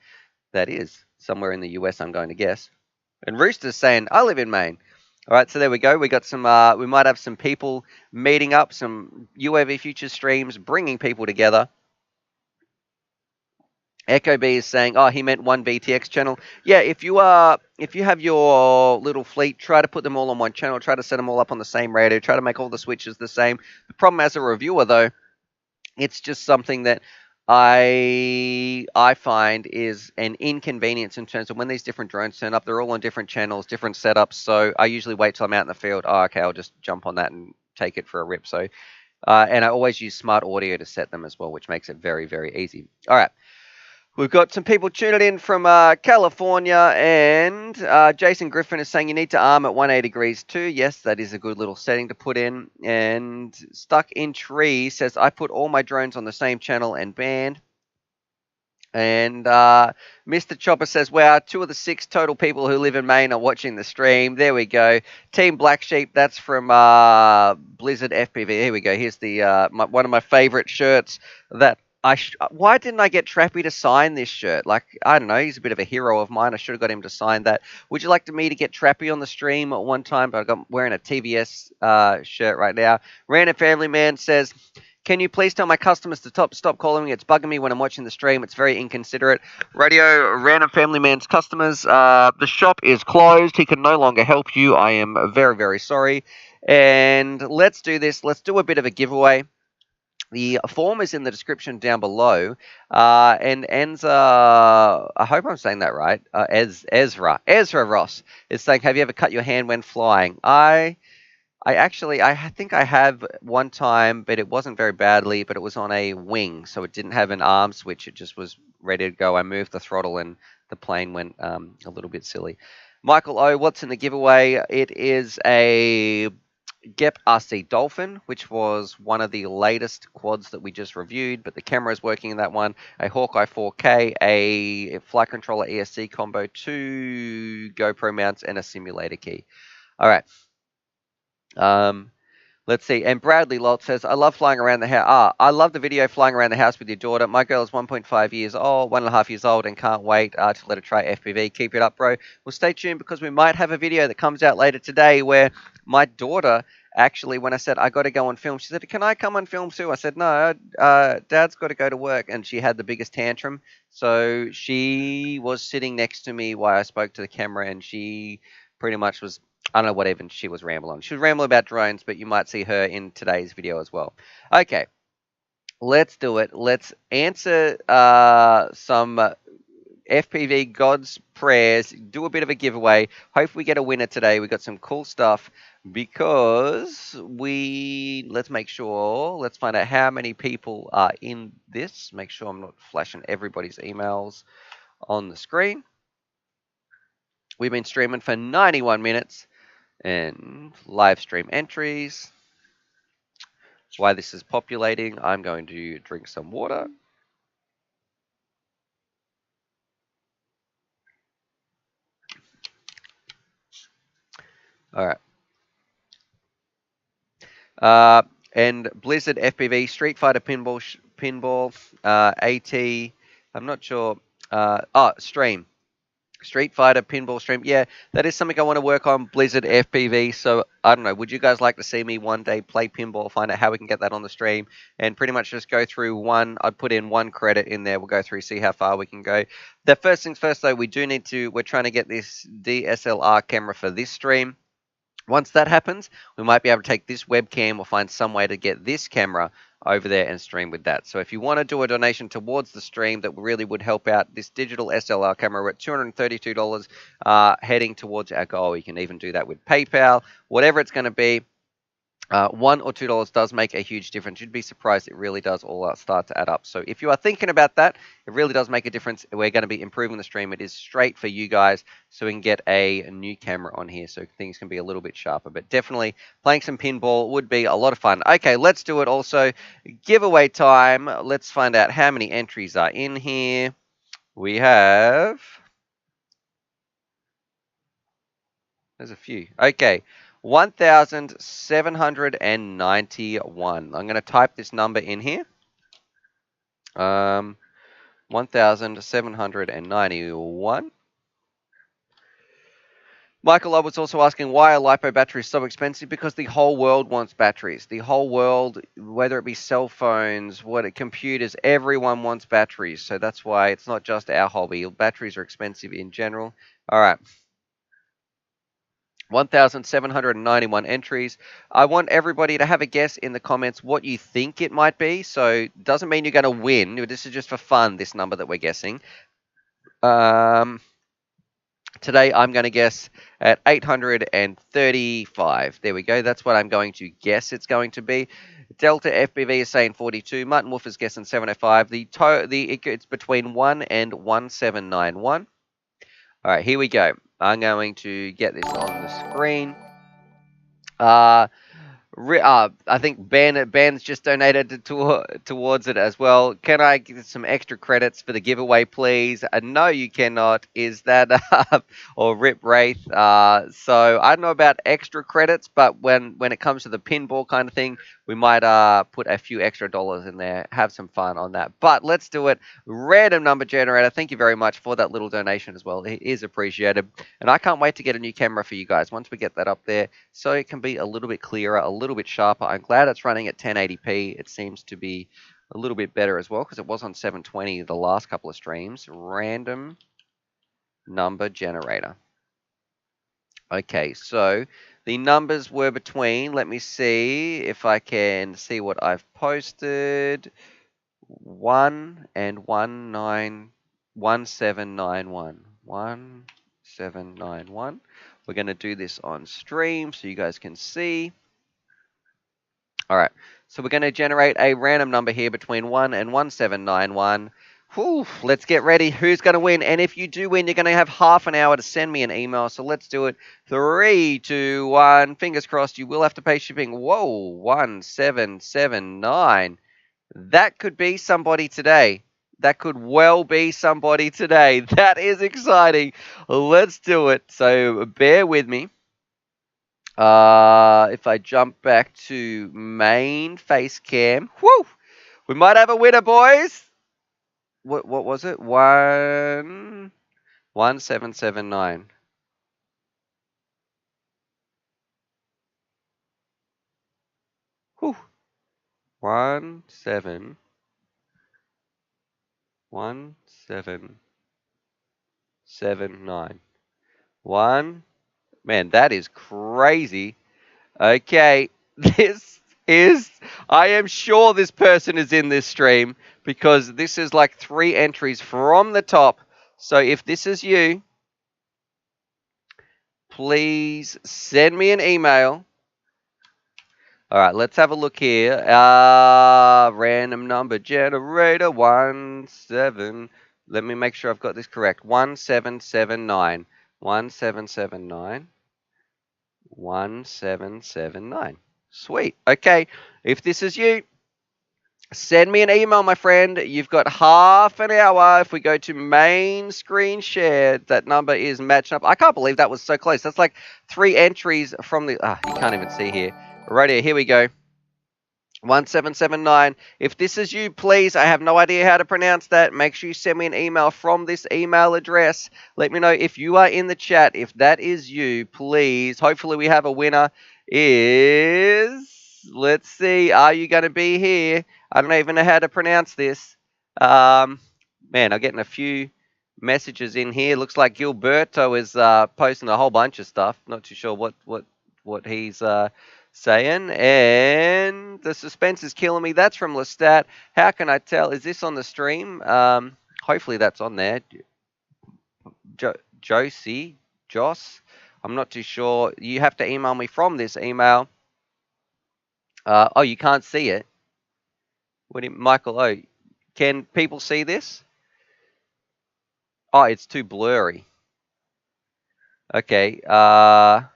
that is. Somewhere in the US, I'm going to guess. And Rooster's saying, I live in Maine. All right, so there we go. We got some, we might have some people meeting up, some UAV Futures streams, bringing people together. Echo B is saying, oh, he meant one VTX channel. Yeah, if you have your little fleet, try to put them all on one channel. Try to set them all up on the same radio. Try to make all the switches the same. The problem as a reviewer, though, it's just something that I find is an inconvenience in terms of when these different drones turn up. They're all on different channels, different setups. So I usually wait till I'm out in the field. Oh, okay, I'll just jump on that and take it for a rip. So, and I always use smart audio to set them as well, which makes it very, very easy. All right. We've got some people tuning in from California, and Jason Griffin is saying you need to arm at 180 degrees too. Yes, that is a good little setting to put in. And Stuck in Tree says, I put all my drones on the same channel and band. And Mr. Chopper says, wow, 2 of the 6 total people who live in Maine are watching the stream. There we go. Team Black Sheep, that's from Blizzard FPV. Here we go. Here's the one of my favorite shirts that why didn't I get Trappy to sign this shirt? Like, I don't know, he's a bit of a hero of mine. I should have got him to sign that. Would you like me to get Trappy on the stream at one time? But I got wearing a TVS shirt right now. Random Family Man says, can you please tell my customers to stop calling me? It's bugging me when I'm watching the stream. It's very inconsiderate. Radio Random Family Man's customers, the shop is closed. He can no longer help you. I am very, very sorry. And let's do this. Let's do a bit of a giveaway. The form is in the description down below. And Enza, I hope I'm saying that right. Ezra Ross is saying, have you ever cut your hand when flying? I think I have one time, but it wasn't very badly, but it was on a wing, so it didn't have an arm switch. It just was ready to go. I moved the throttle and the plane went a little bit silly. Michael O, what's in the giveaway? It is a Gep RC Dolphin, which was one of the latest quads that we just reviewed, but the camera is working in that one. A Hawkeye 4K, a flight controller ESC combo, 2 GoPro mounts, and a simulator key. All right. Let's see. And Bradley Lolt says, I love flying around the house. I love the video flying around the house with your daughter. My girl is 1.5 years old, 1.5 years old, and can't wait to let her try FPV. Keep it up, bro. Well, stay tuned because we might have a video that comes out later today where my daughter actually, when I said I got to go on film, she said, can I come on film too? I said, no, Dad's got to go to work. And she had the biggest tantrum. So she was sitting next to me while I spoke to the camera, and she pretty much was, I don't know what even she was rambling on. She was rambling about drones, but you might see her in today's video as well. Okay, let's do it. Let's answer some FPV God's prayers, do a bit of a giveaway. Hope we get a winner today. We got some cool stuff because let's make sure, let's find out how many people are in this. Make sure I'm not flashing everybody's emails on the screen. We've been streaming for 91 minutes. And live stream entries. While this is populating, I'm going to drink some water. All right. And Blizzard FPV, Street Fighter Pinball, AT, I'm not sure. Stream. Street Fighter Pinball stream. Yeah, that is something I want to work on, Blizzard FPV. So, I don't know, would you guys like to see me one day play pinball, find out how we can get that on the stream, and pretty much just go through one, I'd put in one credit in there, we'll go through, see how far we can go. The first things first, though, we're trying to get this DSLR camera for this stream. Once that happens, we might be able to take this webcam or find some way to get this camera over there and stream with that. So if you want to do a donation towards the stream, that really would help out this digital SLR camera. We're at $232 heading towards our goal. You can even do that with PayPal, whatever it's going to be. $1 or $2 does make a huge difference. You'd be surprised. It really does all start to add up. So if you are thinking about that, it really does make a difference. We're going to be improving the stream. It is straight for you guys so we can get a new camera on here so things can be a little bit sharper. But definitely playing some pinball would be a lot of fun. Okay, let's do it also. Giveaway time. Let's find out how many entries are in here. We have... There's a few. Okay. 1,791. I'm going to type this number in here. 1,791. Michael, I was also asking why are LiPo batteries so expensive? Because the whole world wants batteries. The whole world, whether it be cell phones, computers, everyone wants batteries. So that's why it's not just our hobby. Batteries are expensive in general. All right. 1,791 entries. I want everybody to have a guess in the comments what you think it might be. So doesn't mean you're going to win. This is just for fun, this number that we're guessing. Today I'm going to guess at 835. There we go. That's what I'm going to guess it's going to be. Delta FPV is saying 42. Mutton Wolf is guessing 705. It's between 1 and 1791. All right, here we go. I'm going to get this on the screen. I think Ben's just donated towards it as well. Can I get some extra credits for the giveaway, please? No, you cannot. Is that or Rip Wraith? So I don't know about extra credits, but when it comes to the pinball kind of thing, we might put a few extra dollars in there. Have some fun on that. But let's do it. Random number generator. Thank you very much for that little donation as well. It is appreciated, and I can't wait to get a new camera for you guys once we get that up there, so it can be a little bit clearer, a little bit sharper. I'm glad it's running at 1080p. It seems to be a little bit better as well because it was on 720 the last couple of streams. Random number generator. Okay, so the numbers were between, let me see if I can see what I've posted, 1 and 1791. 1791. We're going to do this on stream so you guys can see. All right, so we're going to generate a random number here between 1 and 1791. Whew, let's get ready. Who's going to win? And if you do win, you're going to have half an hour to send me an email. So let's do it. 3, 2, 1. Fingers crossed. You will have to pay shipping. Whoa, 1779. That could be somebody today. That could well be somebody today. That is exciting. Let's do it. So bear with me. If I jump back to main face cam, whoo, we might have a winner, boys. What was it? 1779. Whew. 1779. Man, that is crazy. Okay, I am sure this person is in this stream because this is like 3 entries from the top. So if this is you, please send me an email. All right, let's have a look here. Random number generator 17. Let me make sure I've got this correct. 1779. 1779. 1779. Sweet. Okay, if this is you, send me an email, my friend. You've got half an hour. If we go to main screen share, that number is matching up. I can't believe that was so close. That's like 3 entries from the... you can't even see here. Right here we go. 1779. If this is you, please, I have no idea how to pronounce that. Make sure you send me an email from this email address. Let me know if you are in the chat. If that is you, please. Hopefully we have a winner. Let's see, are you going to be here? I don't even know how to pronounce this. Man, I'm getting a few messages in here. Looks like Gilberto is posting a whole bunch of stuff. Not too sure what he's saying, and the suspense is killing me. That's from Lestat. How can I tell? Is this on the stream? Hopefully that's on there. Joss. I'm not too sure. You have to email me from this email. Oh, you can't see it. Michael? Oh, can people see this? Oh, it's too blurry. Okay. How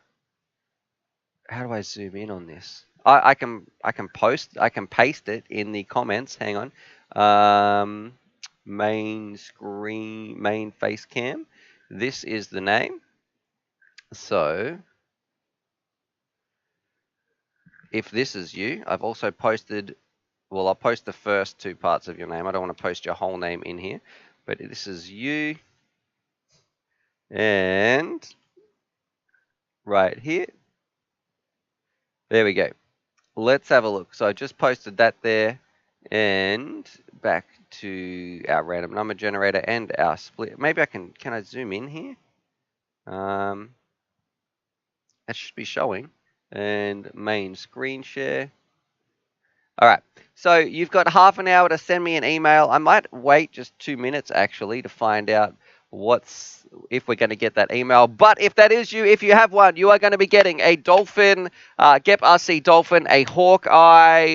do I zoom in on this? I can paste it in the comments. Hang on. Main screen, main face cam. This is the name. So if this is you, I've also posted, well, I'll post the first 2 parts of your name. I don't want to post your whole name in here, but this is you. And right here. There we go. Let's have a look. So I just posted that there, and back to our random number generator and our split. Maybe I can I zoom in here? That should be showing. And main screen share. All right. So you've got half an hour to send me an email. I might wait just 2 minutes actually to find out if we're going to get that email. But if that is you, if you have one, you are going to be getting a Dolphin, Gep RC Dolphin, a Hawkeye,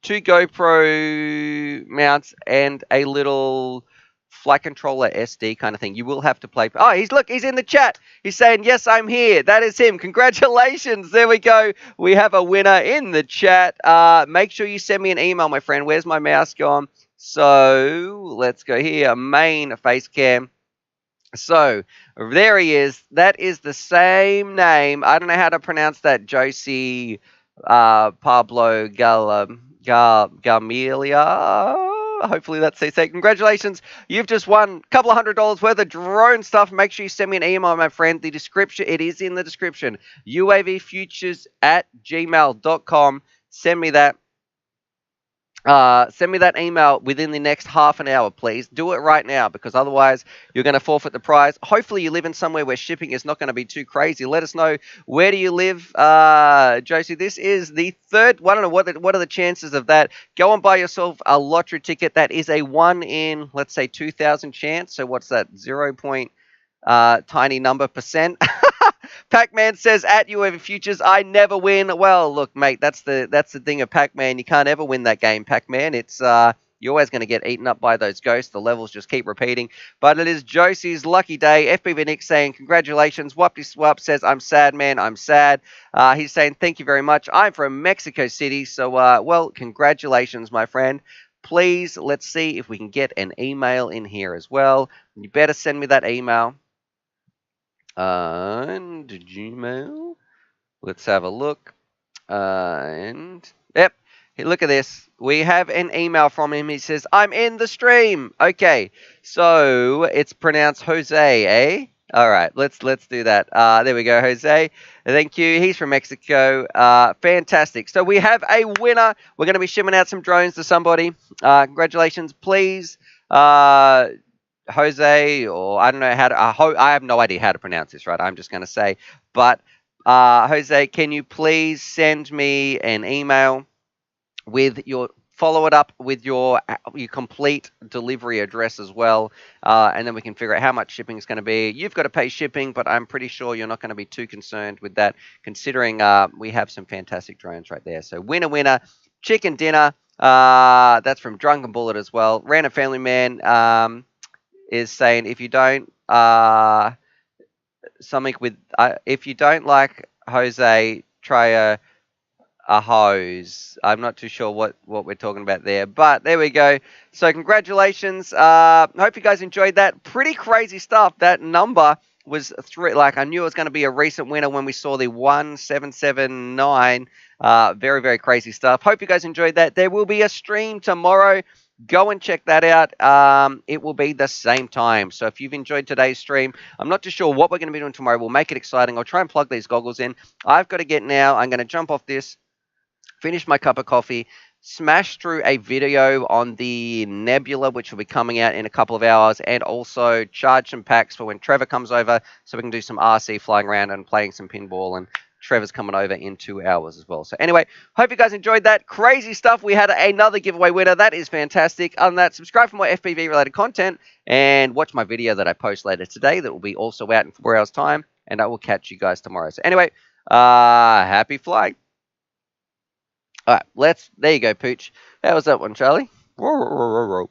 2 GoPro mounts, and a little flight controller SD kind of thing. You will have to play. Oh, he's in the chat. He's saying, yes, I'm here. That is him. Congratulations. There we go. We have a winner in the chat. Make sure you send me an email, my friend. Where's my mouse gone? So let's go here. Main face cam. So there he is. That is the same name. I don't know how to pronounce that. Josie Pablo Gamelia. Hopefully that's it. Congratulations. You've just won a couple of $100 worth of drone stuff. Make sure you send me an email, my friend. The description, it is in the description. UAVfutures@gmail.com. Send me that. Send me that email within the next half an hour, please. Do it right now, because otherwise you're going to forfeit the prize. Hopefully you live in somewhere where shipping is not going to be too crazy. Let us know, where do you live? Josie, this is the third. I don't know, what are the chances of that? Go and buy yourself a lottery ticket. That is a 1 in, let's say, 2,000 chance. So what's that? 0. Tiny number percent. Pac-Man says, at UAV Futures, I never win. Well, look, mate, that's the thing of Pac-Man. You can't ever win that game, Pac-Man. It's you're always going to get eaten up by those ghosts. The levels just keep repeating. But it is Josie's lucky day. FPV Nick saying, congratulations. Whoopty Swap says, I'm sad, man. I'm sad. He's saying, thank you very much. I'm from Mexico City. So, well, congratulations, my friend. Please, let's see if we can get an email in here as well. You better send me that email. And Gmail. Let's have a look. And yep, hey, look at this. We have an email from him. He says, I'm in the stream. Okay, so it's pronounced Jose, eh? All right, let's do that. There we go, Jose. Thank you. He's from Mexico. Fantastic. So we have a winner. We're going to be shipping out some drones to somebody. Congratulations, please. Jose, or I don't know how to, I have no idea how to pronounce this, right? I'm just going to say, but Jose, can you please send me an email with follow it up with your complete delivery address as well, and then we can figure out how much shipping is going to be. You've got to pay shipping, but I'm pretty sure you're not going to be too concerned with that, considering we have some fantastic drones right there. So winner, chicken dinner. That's from Drunken Bullet as well. Random Family Man is saying, if you don't something with if you don't like Jose, try a hose. I'm not too sure what we're talking about there, but there we go. So congratulations. Hope you guys enjoyed that. Pretty crazy stuff. That number was like, I knew it was going to be a recent winner when we saw the 1779. Very, very crazy stuff. Hope you guys enjoyed that. There will be a stream tomorrow. Go and check that out. It will be the same time. So if you've enjoyed today's stream, I'm not too sure what we're going to be doing tomorrow. We'll make it exciting. I'll try and plug these goggles in. I've got to get now. I'm going to jump off this, finish my cup of coffee, smash through a video on the Nebula, which will be coming out in a couple of hours, and also charge some packs for when Trevor comes over, so we can do some RC flying around and playing some pinball, and Trevor's coming over in 2 hours as well. So anyway, hope you guys enjoyed that. Crazy stuff. We had another giveaway winner. That is fantastic. Other than that, subscribe for more FPV related content and watch my video that I post later today that will be also out in 4 hours time, and I will catch you guys tomorrow. So anyway, happy flying. All right, there you go, Pooch. How was that one, Charlie? All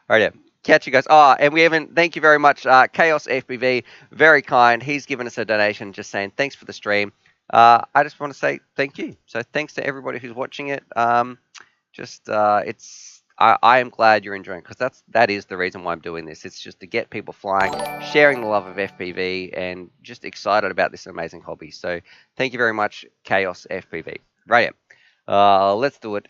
right, yeah. Catch you guys. Thank you very much. Chaos FPV, very kind. He's given us a donation, just saying thanks for the stream. I just want to say thank you. So thanks to everybody who's watching it. I am glad you're enjoying it, because that is the reason why I'm doing this. It's just to get people flying, sharing the love of FPV, and just excited about this amazing hobby. So thank you very much, Chaos FPV. Right, yeah. Let's do it.